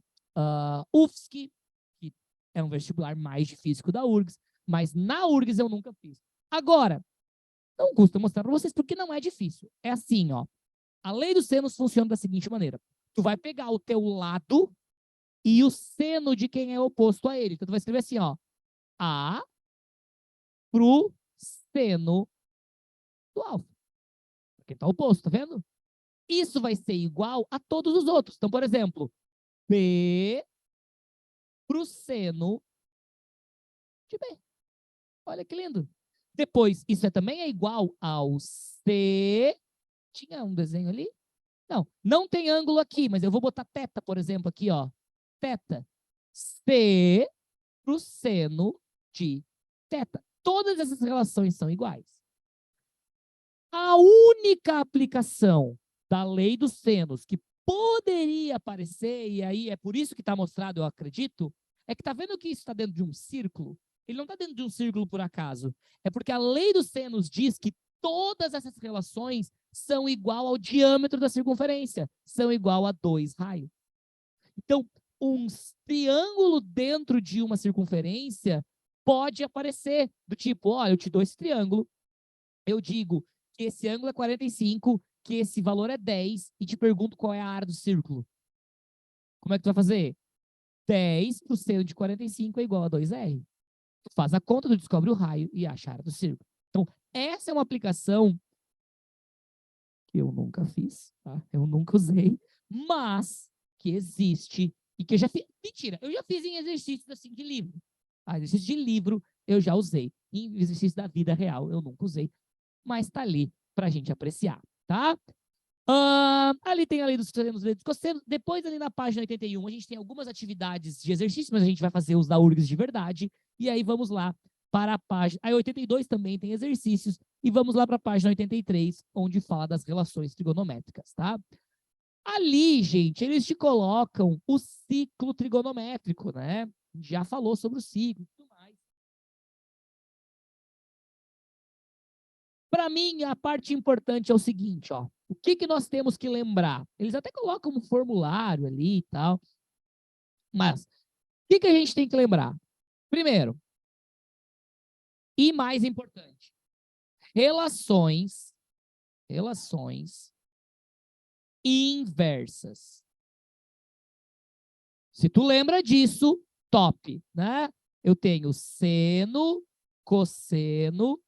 UFSC, que é um vestibular mais difícil que o da URGS, mas na URGS eu nunca fiz. Agora, não custa mostrar para vocês porque não é difícil. É assim, ó. A lei dos senos funciona da seguinte maneira. Tu vai pegar o teu lado e o seno de quem é oposto a ele. Então, tu vai escrever assim, ó. A pro seno do alfa. Porque tá oposto, tá vendo? Isso vai ser igual a todos os outros. Então, por exemplo, B pro seno de B. Olha que lindo. Depois, isso também é igual ao C. Tinha um desenho ali? Não, não tem ângulo aqui, mas eu vou botar teta, por exemplo, aqui, ó. Teta. C pro seno de teta. Todas essas relações são iguais. A única aplicação da lei dos senos que poderia aparecer, e aí é por isso que está mostrado, eu acredito, é que tá vendo que isso está dentro de um círculo? Ele não está dentro de um círculo por acaso. É porque a lei dos senos diz que todas essas relações são igual ao diâmetro da circunferência, são igual a 2 raios. Então, um triângulo dentro de uma circunferência pode aparecer do tipo, olha, eu te dou esse triângulo, eu digo que esse ângulo é 45, que esse valor é 10, e te pergunto qual é a área do círculo. Como é que tu vai fazer? 10 pro seno de 45 é igual a 2R. Tu faz a conta, tu descobre o raio e acha a área do círculo. Então, essa é uma aplicação que eu nunca fiz, tá? Eu nunca usei, mas que existe e que eu já fiz. Mentira, eu já fiz em exercícios assim de livro. Exercício de livro eu já usei. Em exercício da vida real eu nunca usei, mas tá ali pra gente apreciar, tá? Ali tem a lei dos cossenos, lei dos cossenos. Depois, ali na página 81, a gente tem algumas atividades de exercício, mas a gente vai fazer os da URGS de verdade. E aí vamos lá para a página. A 82 também tem exercícios. E vamos lá para a página 83, onde fala das relações trigonométricas, tá? Ali, gente, eles te colocam o ciclo trigonométrico, né? Já falou sobre o ciclo e tudo mais. Para mim, a parte importante é o seguinte, ó. O que nós temos que lembrar? Eles até colocam um formulário ali e tal. Mas, o que a gente tem que lembrar? Primeiro, e mais importante, relações inversas. Se tu lembra disso, top, né? Eu tenho seno, cosseno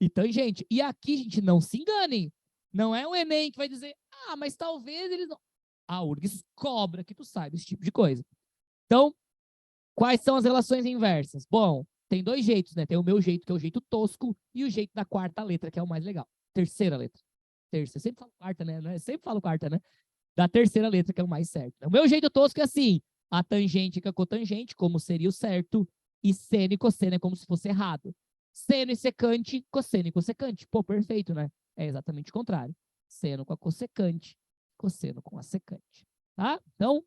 e tangente. E aqui, gente, não se enganem. Não é o Enem que vai dizer, mas talvez eles não. A URGS cobra que tu saiba esse tipo de coisa. Então, quais são as relações inversas? Bom, tem dois jeitos, né? Tem o meu jeito, que é o jeito tosco, e o jeito da quarta letra, que é o mais legal. Terceira letra. Terça. Eu sempre falo quarta, né? Eu sempre falo quarta, né? Da terceira letra, que é o mais certo. O meu jeito tosco é assim, a tangente com a cotangente, como seria o certo, e seno e cosseno é como se fosse errado. Seno e secante, cosseno e cossecante. Pô, perfeito, né? É exatamente o contrário. Seno com a cossecante, cosseno com a secante. Tá? Então,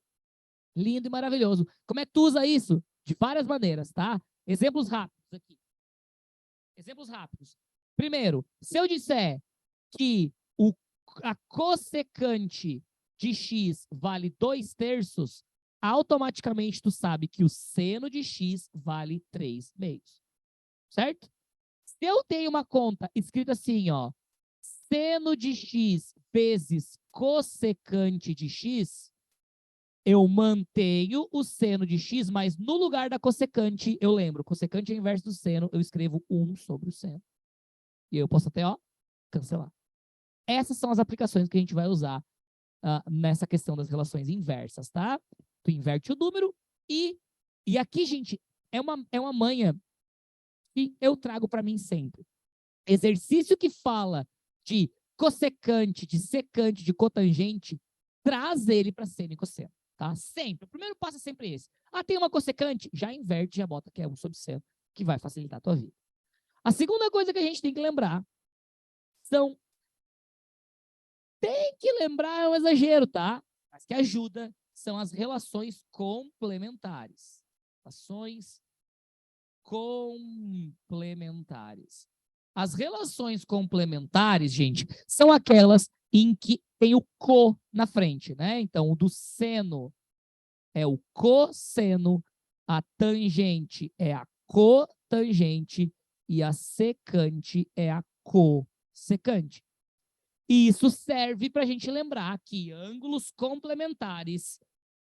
lindo e maravilhoso. Como é que tu usa isso? De várias maneiras, tá? Exemplos rápidos aqui. Exemplos rápidos. Primeiro, se eu disser que a cossecante de x vale 2/3, automaticamente tu sabe que o seno de x vale 3/2. Certo? Se eu tenho uma conta escrita assim, ó, seno de x vezes cossecante de x, eu mantenho o seno de x, mas no lugar da cossecante, eu lembro, cossecante é o inverso do seno, eu escrevo 1 sobre o seno. E eu posso até, ó, cancelar. Essas são as aplicações que a gente vai usar nessa questão das relações inversas, tá? Tu inverte o número e aqui, gente, é uma manha que eu trago para mim sempre. Exercício que fala de cossecante, de secante, de cotangente, traz ele para seno e cosseno, tá? Sempre. O primeiro passo é sempre esse. Tem uma cossecante? Já inverte, já bota que é 1 sobre seno, que vai facilitar a tua vida. A segunda coisa que a gente tem que lembrar são... Tem que lembrar, é um exagero, tá? Mas que ajuda são as relações complementares. Relações complementares. As relações complementares, gente, são aquelas em que tem o co na frente, né? Então, o do seno é o cosseno, a tangente é a cotangente e a secante é a cossecante. E isso serve para a gente lembrar que ângulos complementares,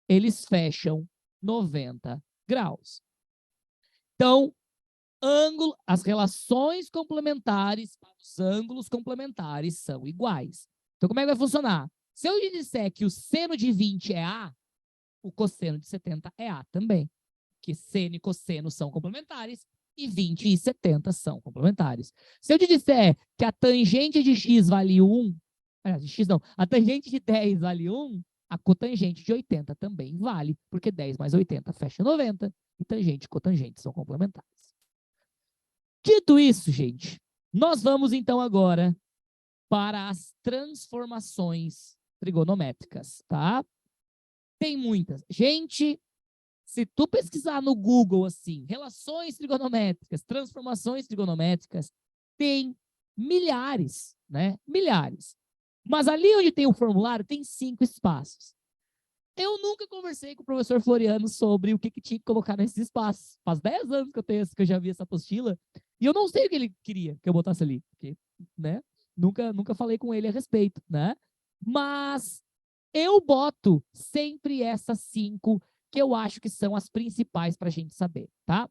eles fecham 90 graus. Então, as relações complementares para os ângulos complementares são iguais. Então, como é que vai funcionar? Se eu disser que o seno de 20 é A, o cosseno de 70 é A também. Porque seno e cosseno são complementares e 20 e 70 são complementares. Se eu te disser que a tangente de x vale 1, de x não, a tangente de 10 vale 1, a cotangente de 80 também vale, porque 10 mais 80 fecha 90, e tangente e cotangente são complementares. Dito isso, gente, nós vamos então agora para as transformações trigonométricas, tá? Tem muitas. Gente, se tu pesquisar no Google, assim, relações trigonométricas, transformações trigonométricas, tem milhares, né? Milhares. Mas ali onde tem o formulário, tem 5 espaços. Eu nunca conversei com o professor Floriano sobre o que tinha que colocar nesses espaços. Faz 10 anos que eu já vi essa apostila, e eu não sei o que ele queria que eu botasse ali, porque, né? Nunca falei com ele a respeito, né? Mas eu boto sempre essas 5 que eu acho que são as principais para a gente saber, tá?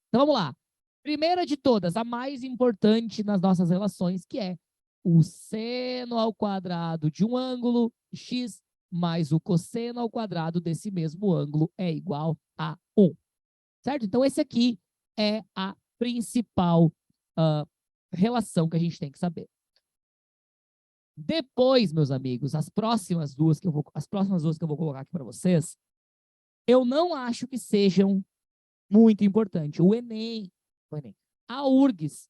Então vamos lá. Primeira de todas, a mais importante nas nossas relações, que é o seno ao quadrado de um ângulo x mais o cosseno ao quadrado desse mesmo ângulo é igual a 1. Certo? Então esse aqui é a principal relação que a gente tem que saber. Depois, meus amigos, as próximas duas que eu vou colocar aqui para vocês, eu não acho que sejam muito importantes. O Enem, a URGS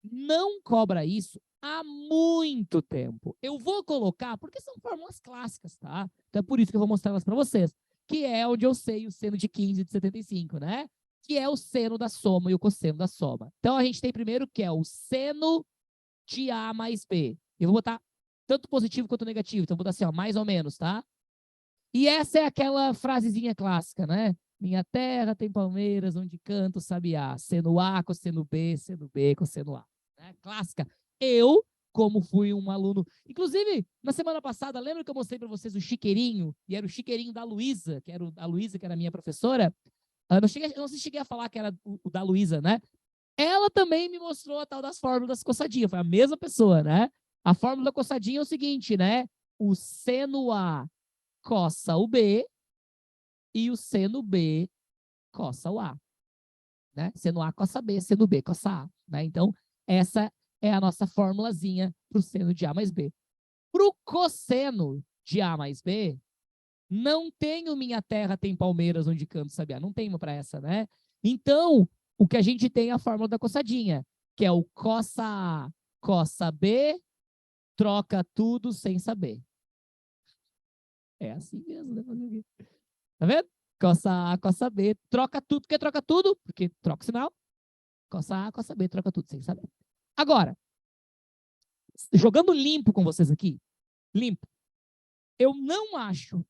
não cobra isso há muito tempo. Eu vou colocar, porque são fórmulas clássicas, tá? Então é por isso que eu vou mostrar elas para vocês, que é onde eu sei o seno de 15 e de 75, né? Que é o seno da soma e o cosseno da soma. Então a gente tem primeiro que é o seno de A mais B. Eu vou botar tanto positivo quanto negativo, então eu vou botar assim, ó, mais ou menos, tá? E essa é aquela frasezinha clássica, né? Minha terra tem palmeiras, onde canta o sabiá. Seno A, cosseno B, cosseno A. Né? Clássica. Eu, como fui um aluno... Inclusive, na semana passada, lembra que eu mostrei para vocês o chiqueirinho? E era o chiqueirinho da Luísa, que era a Luísa, que era a minha professora. Eu não sei se cheguei a falar que era o da Luísa, né? Ela também me mostrou a tal das fórmulas coçadinha. Foi a mesma pessoa, né? A fórmula da coçadinha é o seguinte, né? O seno A coça o B e o seno B coça o A. Né? Seno A coça B, seno B coça A. Né? Então, essa é a nossa formulazinha para o seno de A mais B. Para o cosseno de A mais B, não tenho minha terra tem palmeiras onde canto sabiá. Não tenho para essa, né? Então, o que a gente tem é a fórmula da coçadinha, que é o coça A, coça B, troca tudo sem saber. É assim mesmo, né? Tá vendo? Coça A, coça B, troca tudo. Por que troca tudo? Porque troca o sinal. Coça A, coça B, troca tudo sem saber. Agora, jogando limpo com vocês aqui, limpo, eu não acho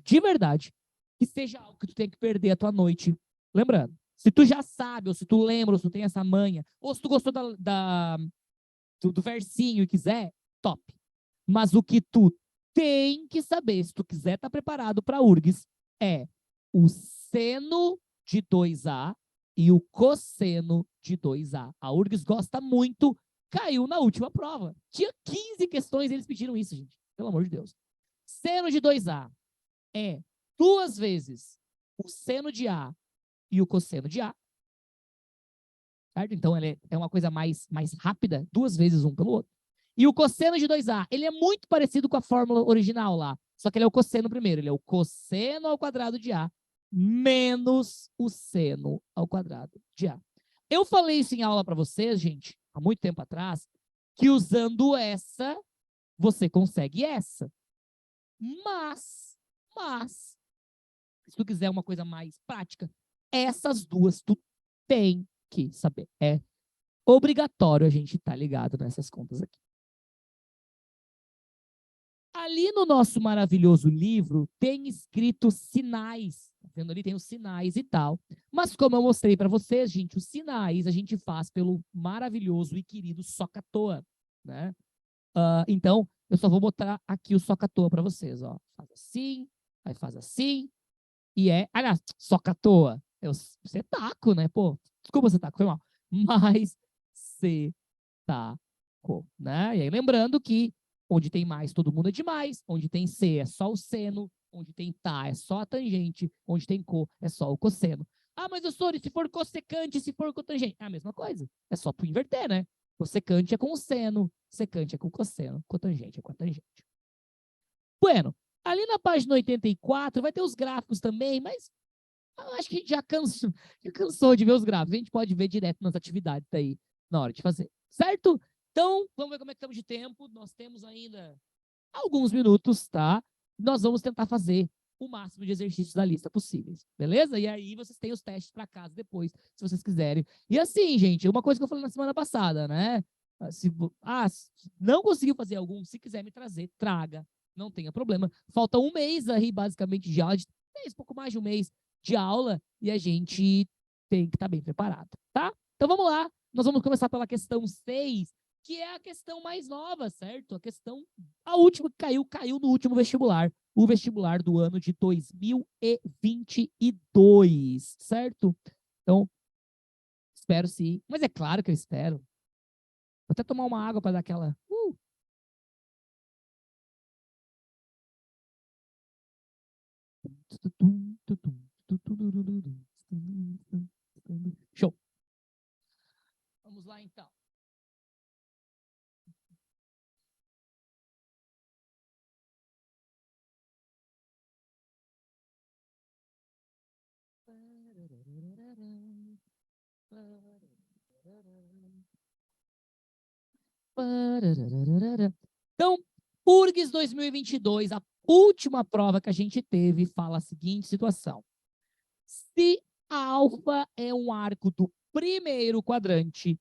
de verdade que seja algo que tu tem que perder a tua noite. Lembrando, se tu já sabe, ou se tu lembra, ou se tu tem essa manha, ou se tu gostou do versinho e quiser, top. Mas o que tu tem que saber, se tu quiser estar preparado para URGS, é o seno de 2A e o cosseno de 2A. A URGS gosta muito, caiu na última prova. Tinha 15 questões e eles pediram isso, gente. Pelo amor de Deus. Seno de 2A é 2 vezes o seno de A e o cosseno de A. Certo? Então, ele é uma coisa mais rápida, 2 vezes um pelo outro. E o cosseno de 2A, ele é muito parecido com a fórmula original lá, só que ele é o cosseno primeiro, ele é o cosseno ao quadrado de A menos o seno ao quadrado de A. Eu falei isso em aula para vocês, gente, há muito tempo atrás, que usando essa, você consegue essa. Mas, se tu quiser uma coisa mais prática, essas duas tu tem que saber. É obrigatório a gente estar ligado nessas contas aqui. Ali no nosso maravilhoso livro, tem escrito sinais. Tá vendo ali? Tem os sinais e tal. Mas como eu mostrei para vocês, gente, os sinais a gente faz pelo maravilhoso e querido Soca-Toa, né? Então, eu só vou botar aqui o Soca-Toa para vocês, ó. Faz assim, aí faz assim, e aliás, Soca-Toa. É o cetaco, né? Pô, desculpa, cetaco, foi mal. Mas cetaco, né? E aí, lembrando que onde tem mais, todo mundo é demais. Onde tem C é só o seno. Onde tem tá é só a tangente. Onde tem co é só o cosseno. Ah, mas eu sou, se for cossecante, se for cotangente. É a mesma coisa. É só tu inverter, né? Cossecante é com o seno, secante é com o cosseno, cotangente é com a tangente. Bueno, ali na página 84 vai ter os gráficos também, mas eu acho que a gente já cansou de ver os gráficos. A gente pode ver direto nas atividades aí na hora de fazer, certo? Então, vamos ver como é que estamos de tempo. Nós temos ainda alguns minutos, tá? Nós vamos tentar fazer o máximo de exercícios da lista possíveis, beleza? E aí vocês têm os testes para casa depois, se vocês quiserem. E assim, gente, uma coisa que eu falei na semana passada, né? Se não conseguiu fazer algum, se quiser me trazer, traga, não tenha problema. Falta um mês aí, basicamente, de aula, pouco mais de um mês de aula, e a gente tem que estar bem preparado, tá? Então vamos lá, nós vamos começar pela questão 6, que é a questão mais nova, certo? A última que caiu no último vestibular, o vestibular do ano de 2022, certo? Então, espero sim, mas é claro que eu espero. Vou até tomar uma água para dar aquela... Show. Vamos lá, então. Então, URGS 2022, a última prova que a gente teve, fala a seguinte situação. Se alfa é um arco do primeiro quadrante,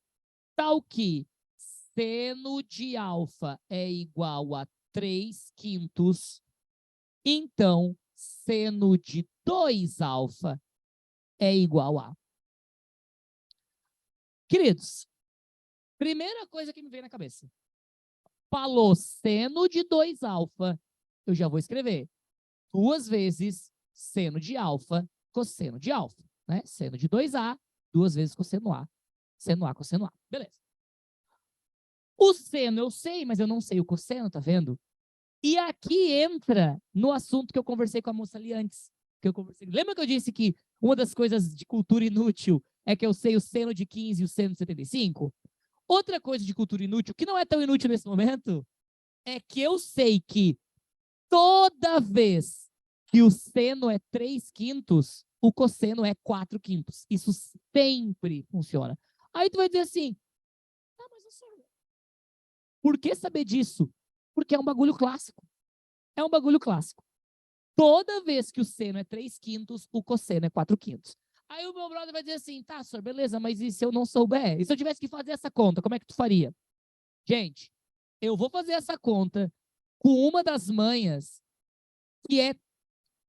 tal que seno de alfa é igual a 3/5, então seno de 2 alfa é igual a... Queridos, primeira coisa que me vem na cabeça. Falou seno de 2 alfa, eu já vou escrever 2 vezes seno de alfa, cosseno de alfa, né? Seno de 2A, 2 vezes cosseno A. Seno A, cosseno A. Beleza. O seno eu sei, mas eu não sei o cosseno, tá vendo? E aqui entra no assunto que eu conversei com a moça ali antes. Lembra que eu disse que uma das coisas de cultura inútil é que eu sei o seno de 15 e o seno de 75? Outra coisa de cultura inútil, que não é tão inútil nesse momento, é que eu sei que toda vez que o seno é 3/5, o cosseno é 4/5. Isso sempre funciona. Aí tu vai dizer assim, ah, mas eu sou... Por que saber disso? Porque é um bagulho clássico. É um bagulho clássico. Toda vez que o seno é 3/5, o cosseno é 4/5. Aí o meu brother vai dizer assim, tá, senhor, beleza, mas e se eu não souber? E se eu tivesse que fazer essa conta, como é que tu faria? Gente, eu vou fazer essa conta com uma das manhas que é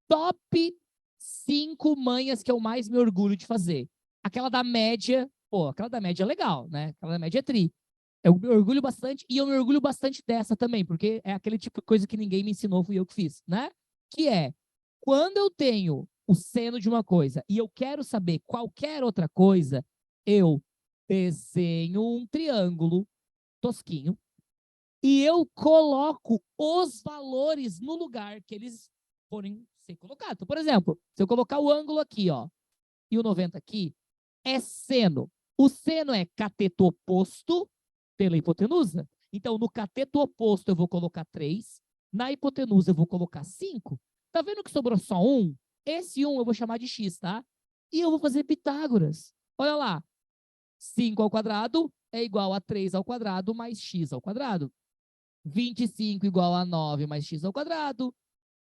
top 5 manhas que eu mais me orgulho de fazer. Aquela da média, pô, aquela da média é legal, né? Aquela da média é tri. Eu me orgulho bastante, e eu me orgulho bastante dessa também, porque é aquele tipo de coisa que ninguém me ensinou, fui eu que fiz, né? Que é, quando eu tenho o seno de uma coisa e eu quero saber qualquer outra coisa, eu desenho um triângulo tosquinho e eu coloco os valores no lugar que eles forem ser colocados. Então, por exemplo, se eu colocar o ângulo aqui, ó, e o 90 aqui, é seno. O seno é cateto oposto pela hipotenusa. Então, no cateto oposto eu vou colocar 3, na hipotenusa eu vou colocar 5. Tá vendo que sobrou só 1? Esse 1 eu vou chamar de x, tá? E eu vou fazer Pitágoras. Olha lá, 5 ao quadrado é igual a 3 ao quadrado mais x ao quadrado. 25 igual a 9 mais x ao quadrado.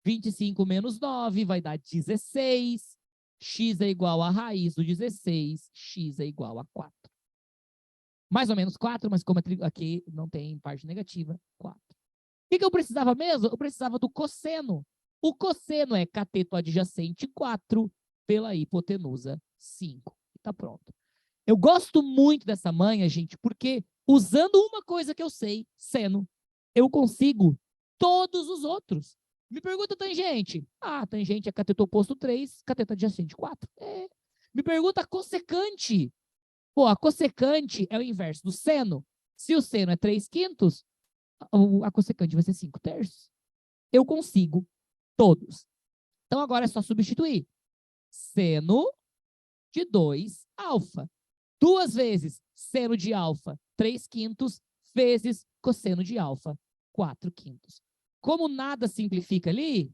25 menos 9 vai dar 16. X é igual a raiz do 16. X é igual a 4. Mais ou menos 4, mas como aqui não tem parte negativa, 4. O que eu precisava mesmo? Eu precisava do cosseno. O cosseno é cateto adjacente 4 pela hipotenusa 5. Tá pronto. Eu gosto muito dessa manha, gente, porque usando uma coisa que eu sei, seno, eu consigo todos os outros. Me pergunta tangente. Ah, tangente é cateto oposto 3, cateto adjacente 4. É. Me pergunta cossecante. Pô, a cossecante é o inverso do seno. Se o seno é 3/5, a cossecante vai ser 5/3. Eu consigo todos. Então agora é só substituir. Seno de 2 alfa. 2 vezes seno de alfa, 3/5, vezes cosseno de alfa, 4/5. Como nada simplifica ali,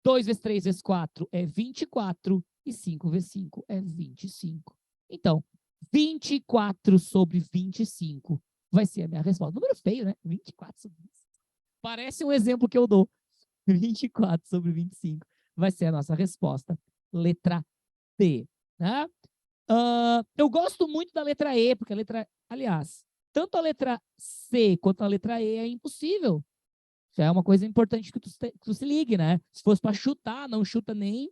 2 vezes 3 vezes 4 é 24 e 5 vezes 5 é 25. Então, 24 sobre 25 vai ser a minha resposta. Número feio, né? 24 sobre 25. Parece um exemplo que eu dou. 24 sobre 25 vai ser a nossa resposta. Letra D. Né? Eu gosto muito da letra E, porque a letra... Aliás, tanto a letra C quanto a letra E é impossível. Já é uma coisa importante que tu se ligue, né? Se fosse para chutar, não chuta nem...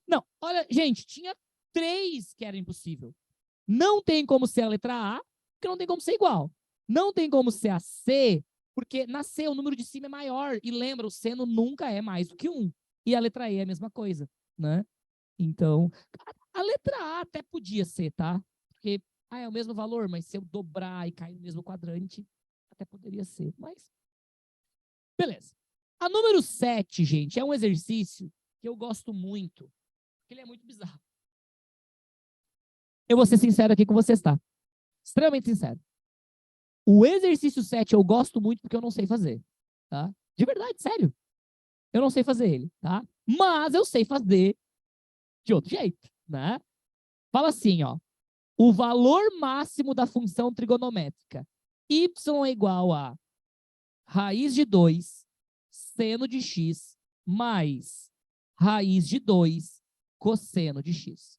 Não, olha, gente, tinha 3 que era impossível. Não tem como ser a letra A, porque não tem como ser igual. Não tem como ser a C, porque na C o número de cima é maior. E lembra, o seno nunca é mais do que 1. E a letra E é a mesma coisa, né? Então, a letra A até podia ser, tá? Porque é o mesmo valor, mas se eu dobrar e cair no mesmo quadrante, até poderia ser. Mas, beleza. A número 7, gente, é um exercício que eu gosto muito, porque ele é muito bizarro. Eu vou ser sincero aqui com vocês, tá? Extremamente sincero. O exercício 7 eu gosto muito porque eu não sei fazer, tá? De verdade, sério. Eu não sei fazer ele, tá? Mas eu sei fazer de outro jeito, né? Fala assim, ó. O valor máximo da função trigonométrica y é igual a raiz de 2 seno de x mais raiz de 2 cosseno de x.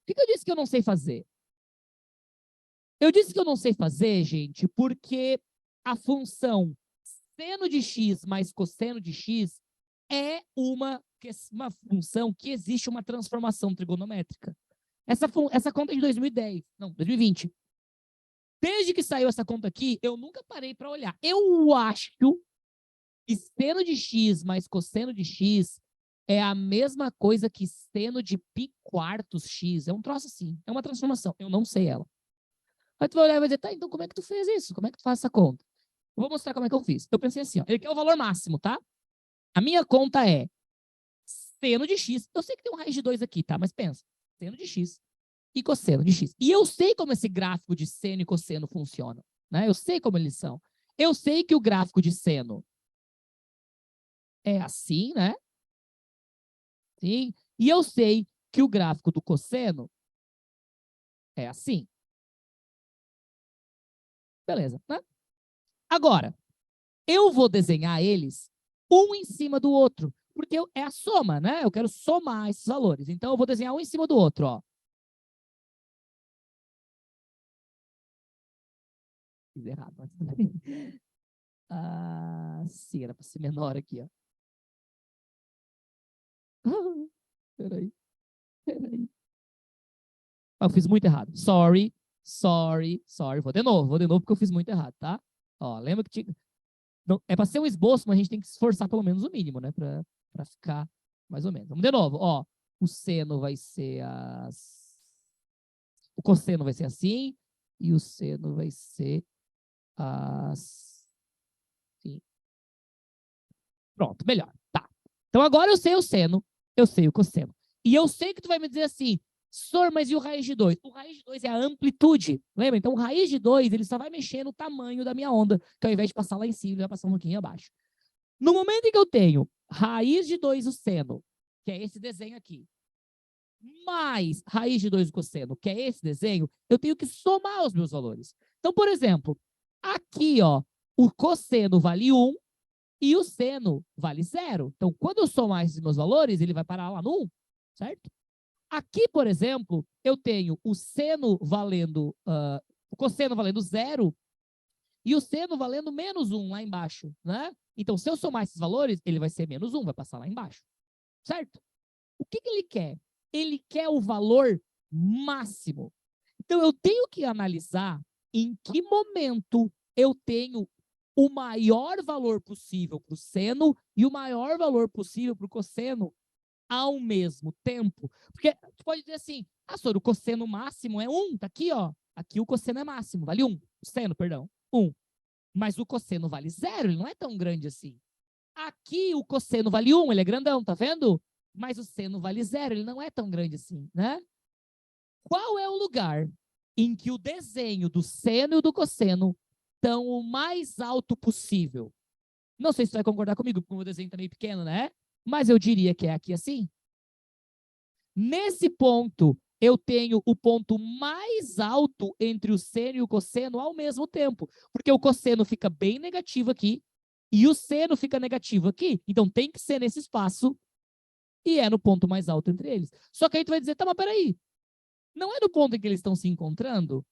O que eu disse que eu não sei fazer? Eu disse que eu não sei fazer, gente, porque a função seno de x mais cosseno de x é uma função que existe uma transformação trigonométrica. Essa conta é de 2010, não, 2020. Desde que saiu essa conta aqui, eu nunca parei para olhar. Eu acho que seno de x mais cosseno de x é a mesma coisa que seno de π quartos x. É um troço assim, é uma transformação. Eu não sei ela. Aí tu vai olhar e vai dizer, tá, então como é que tu fez isso? Como é que tu faz essa conta? Eu vou mostrar como é que eu fiz. Eu pensei assim, ó, ele quer o valor máximo, tá? A minha conta é seno de x. Eu sei que tem um raiz de 2 aqui, tá? Mas pensa, seno de x e cosseno de x. E eu sei como esse gráfico de seno e cosseno funciona, né? Eu sei como eles são. Eu sei que o gráfico de seno é assim, né? Sim. E eu sei que o gráfico do cosseno é assim. Beleza, né? Agora, eu vou desenhar eles um em cima do outro, porque é a soma, né? Eu quero somar esses valores. Então, eu vou desenhar um em cima do outro, ó. Fiz errado, mas tudo bem. Ah, sim, era para ser menor aqui, ó. Peraí, peraí. Ah, eu fiz muito errado. Sorry, sorry, sorry. Vou de novo porque eu fiz muito errado, tá? Ó, lembra que tinha... Não, é para ser um esboço, mas a gente tem que se esforçar pelo menos o mínimo, né? Para ficar mais ou menos. Vamos de novo, ó. O seno vai ser o cosseno vai ser assim e o seno vai ser assim. Pronto, melhor. Tá. Então agora eu sei o seno, eu sei o cosseno. E eu sei que tu vai me dizer assim, Sor, mas e o raiz de 2? O raiz de 2 é a amplitude, lembra? Então o raiz de 2, ele só vai mexer no tamanho da minha onda, que ao invés de passar lá em cima, ele vai passar um pouquinho abaixo. No momento em que eu tenho raiz de 2 o seno, que é esse desenho aqui, mais raiz de 2 o cosseno, que é esse desenho, eu tenho que somar os meus valores. Então, por exemplo, aqui, ó, o cosseno vale 1 e o seno vale 0. Então, quando eu somar esses meus valores, ele vai parar lá no 1, certo? Aqui, por exemplo, eu tenho o seno valendo, o cosseno valendo 0 e o seno valendo menos 1 lá embaixo, né? Então, se eu somar esses valores, ele vai ser menos 1, vai passar lá embaixo, certo? O que ele quer? Ele quer o valor máximo. Então, eu tenho que analisar em que momento eu tenho o maior valor possível para o seno e o maior valor possível para o cosseno ao mesmo tempo. Porque tu pode dizer assim, Sor, o cosseno máximo é 1, tá aqui, ó. Aqui o cosseno é máximo, vale 1. O seno, perdão, 1. Mas o cosseno vale 0, ele não é tão grande assim. Aqui o cosseno vale 1, ele é grandão, tá vendo? Mas o seno vale 0, ele não é tão grande assim, né? Qual é o lugar em que o desenho do seno e do cosseno estão o mais alto possível? Não sei se você vai concordar comigo, porque o meu desenho está meio pequeno, né? Mas eu diria que é aqui assim. Nesse ponto, eu tenho o ponto mais alto entre o seno e o cosseno ao mesmo tempo. Porque o cosseno fica bem negativo aqui e o seno fica negativo aqui. Então tem que ser nesse espaço e é no ponto mais alto entre eles. Só que aí tu vai dizer, tá, mas peraí, não é no ponto em que eles estão se encontrando?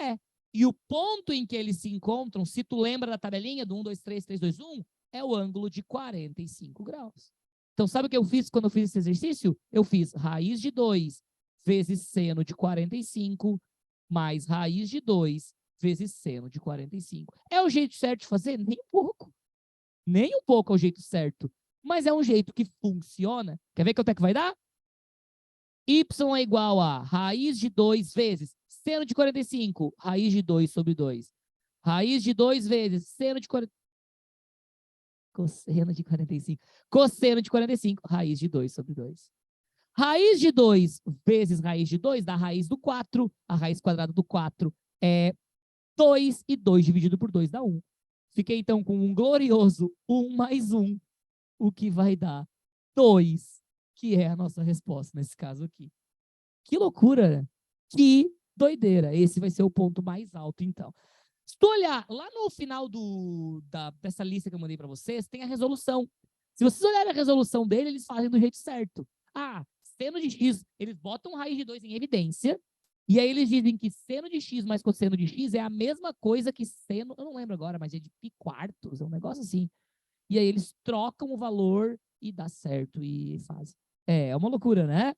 É. E o ponto em que eles se encontram, se tu lembra da tabelinha do 1, 2, 3, 3, 2, 1, é o ângulo de 45 graus. Então, sabe o que eu fiz quando eu fiz esse exercício? Eu fiz raiz de 2 vezes seno de 45 mais raiz de 2 vezes seno de 45. É o jeito certo de fazer? Nem um pouco. Nem um pouco é o jeito certo. Mas é um jeito que funciona. Quer ver quanto é que vai dar? Y é igual a raiz de 2 vezes seno de 45, raiz de 2 sobre 2. Raiz de 2 vezes seno de 45. Cosseno de 45. Cosseno de 45, raiz de 2 sobre 2. Raiz de 2 vezes raiz de 2 dá raiz do 4. A raiz quadrada do 4 é 2 e 2 dividido por 2 dá 1. Fiquei então com um glorioso 1 mais 1, o que vai dar 2, que é a nossa resposta nesse caso aqui. Que loucura! Que doideira! Esse vai ser o ponto mais alto, então. Se tu olhar lá no final dessa lista que eu mandei para vocês, tem a resolução. Se vocês olharem a resolução dele, eles fazem do jeito certo. Seno de x, eles botam raiz de 2 em evidência, e aí eles dizem que seno de x mais cosseno de x é a mesma coisa que seno, eu não lembro agora, mas é de π quartos, é um negócio assim. E aí eles trocam o valor e dá certo e fazem. É uma loucura, né?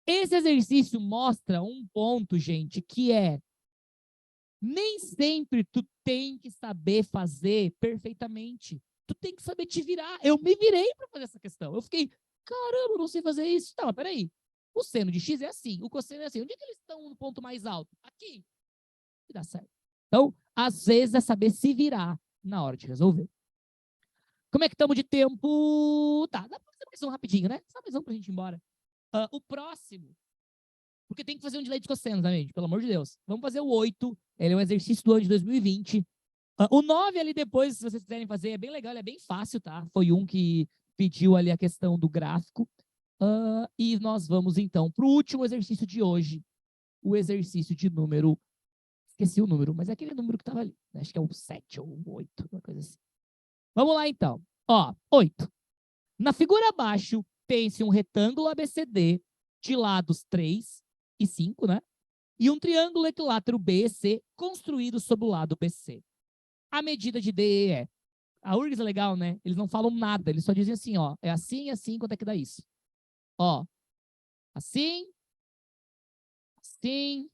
Esse exercício mostra um ponto, gente, que é nem sempre tu tem que saber fazer perfeitamente. Tu tem que saber te virar. Eu me virei para fazer essa questão. Eu fiquei Caramba, eu não sei fazer isso. Tá, mas peraí. O seno de x é assim, o cosseno é assim. Onde é que eles estão no ponto mais alto? Aqui. E dá certo. Então, às vezes é saber se virar na hora de resolver. Como é que estamos de tempo? Tá, dá pra fazer mais um rapidinho, né? Só mais um pra gente ir embora. O próximo, porque tem que fazer um de lei dos cossenos, né, gente? Pelo amor de Deus. Vamos fazer o 8. Ele é um exercício do ano de 2020. O 9 ali depois, se vocês quiserem fazer, é bem legal, ele é bem fácil, tá? Foi um que pediu ali a questão do gráfico. E nós vamos, então, para o último exercício de hoje. O exercício de número... Esqueci o número, mas é aquele número que estava ali. Acho que é o 7 ou o 8, uma coisa assim. Vamos lá, então. 8. Na figura abaixo, pense um retângulo ABCD de lados 3 e 5, né? E um triângulo equilátero BEC construído sob o lado BC. A medida de DE é... A URGS é legal, né? Eles não falam nada, eles só dizem assim, é assim, assim, quanto é que dá isso? Assim, assim,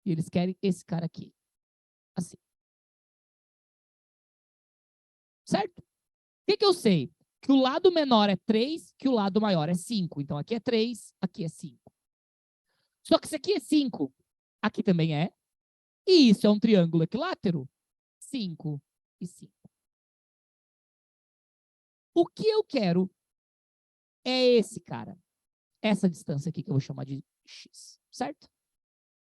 e eles querem esse cara aqui, assim. Certo? O que eu sei? Que o lado menor é 3, que o lado maior é 5. Então, aqui é 3, aqui é 5. Só que isso aqui é 5, aqui também é. E isso é um triângulo equilátero? 5 e 5. O que eu quero é esse cara. Essa distância aqui que eu vou chamar de x, certo?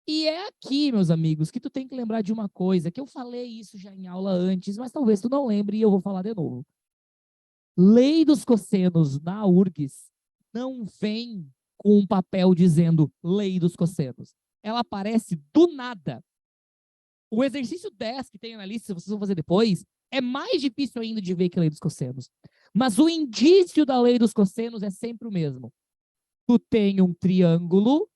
E é aqui, meus amigos, que tu tem que lembrar de uma coisa, que eu falei isso já em aula antes, mas talvez tu não lembre e eu vou falar de novo. Lei dos cossenos na URGS não vem com um papel dizendo lei dos cossenos. Ela aparece do nada. O exercício 10 que tem na lista, se vocês vão fazer depois, é mais difícil ainda de ver que a lei dos cossenos. Mas o indício da lei dos cossenos é sempre o mesmo. Tu tem um triângulo,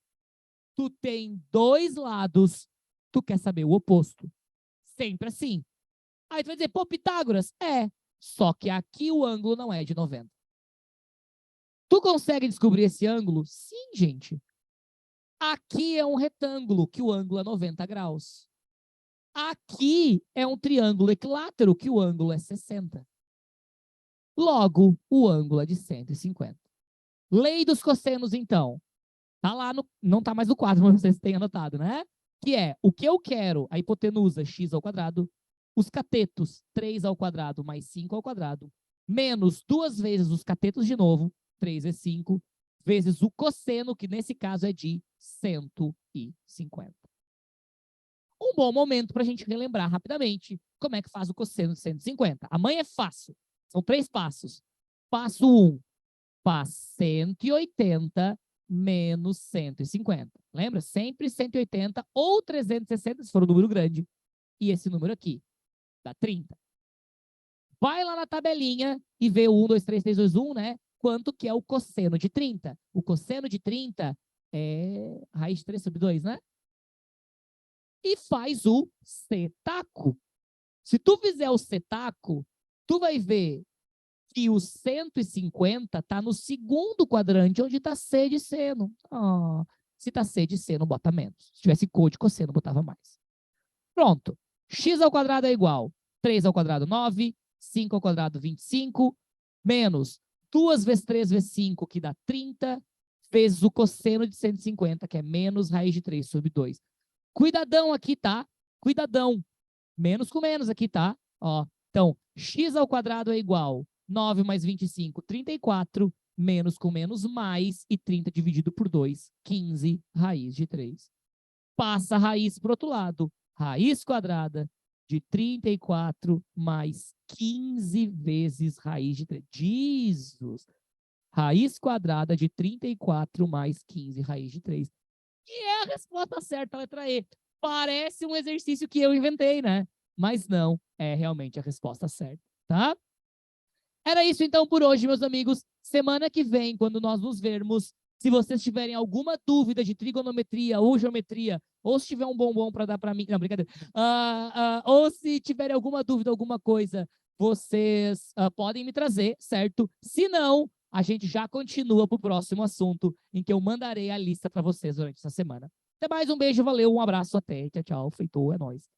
tu tem dois lados, tu quer saber o oposto. Sempre assim. Aí tu vai dizer, pô, Pitágoras, só que aqui o ângulo não é de 90. Tu consegue descobrir esse ângulo? Sim, gente. Aqui é um retângulo, que o ângulo é 90 graus. Aqui é um triângulo equilátero, que o ângulo é 60. Logo, o ângulo é de 150. Lei dos cossenos, então. Tá lá no... Não tá mais no quadro, mas vocês têm anotado, né? Que é o que eu quero, a hipotenusa x ao quadrado, os catetos 3 ao quadrado mais 5 ao quadrado, menos 2 vezes os catetos de novo, 3 vezes 5, vezes o cosseno, que nesse caso é de 150. Um bom momento para a gente relembrar rapidamente como é que faz o cosseno de 150. A mãe é fácil. São 3 passos. Passo 1, faz 180 menos 150. Lembra? Sempre 180 ou 360, se for um número grande. E esse número aqui dá 30. Vai lá na tabelinha e vê o 1, 2, 3, 3, 2, 1, né? Quanto que é o cosseno de 30? O cosseno de 30 é raiz de 3 sobre 2, né? E faz o setaco. Se tu fizer o setaco, tu vai ver que o 150 está no segundo quadrante, onde está C de seno. Se está C de seno, bota menos. Se tivesse co de cosseno, botava mais. Pronto. X ao quadrado é igual 3 ao quadrado, 9. 5 ao quadrado, 25. Menos 2 vezes 3 vezes 5, que dá 30. Vezes o cosseno de 150, que é menos raiz de 3 sobre 2. Cuidadão aqui, tá? Cuidadão. Menos com menos aqui, tá? Então, x ao quadrado é igual 9 mais 25, 34, menos com menos mais, e 30 dividido por 2, 15 raiz de 3. Passa a raiz para o outro lado. Raiz quadrada de 34 mais 15 vezes raiz de 3. Jesus! Raiz quadrada de 34 mais 15 raiz de 3. E é a resposta certa, a letra E. Parece um exercício que eu inventei, né? Mas não, é realmente a resposta certa, tá? Era isso então por hoje, meus amigos. Semana que vem, quando nós nos vermos, se vocês tiverem alguma dúvida de trigonometria ou geometria, ou se tiver um bombom para dar para mim, não, brincadeira, ou se tiverem alguma dúvida, alguma coisa, vocês podem me trazer, certo? Se não, a gente já continua para o próximo assunto, em que eu mandarei a lista para vocês durante essa semana. Até mais, um beijo, valeu, um abraço, até, tchau, tchau, feito, é nóis.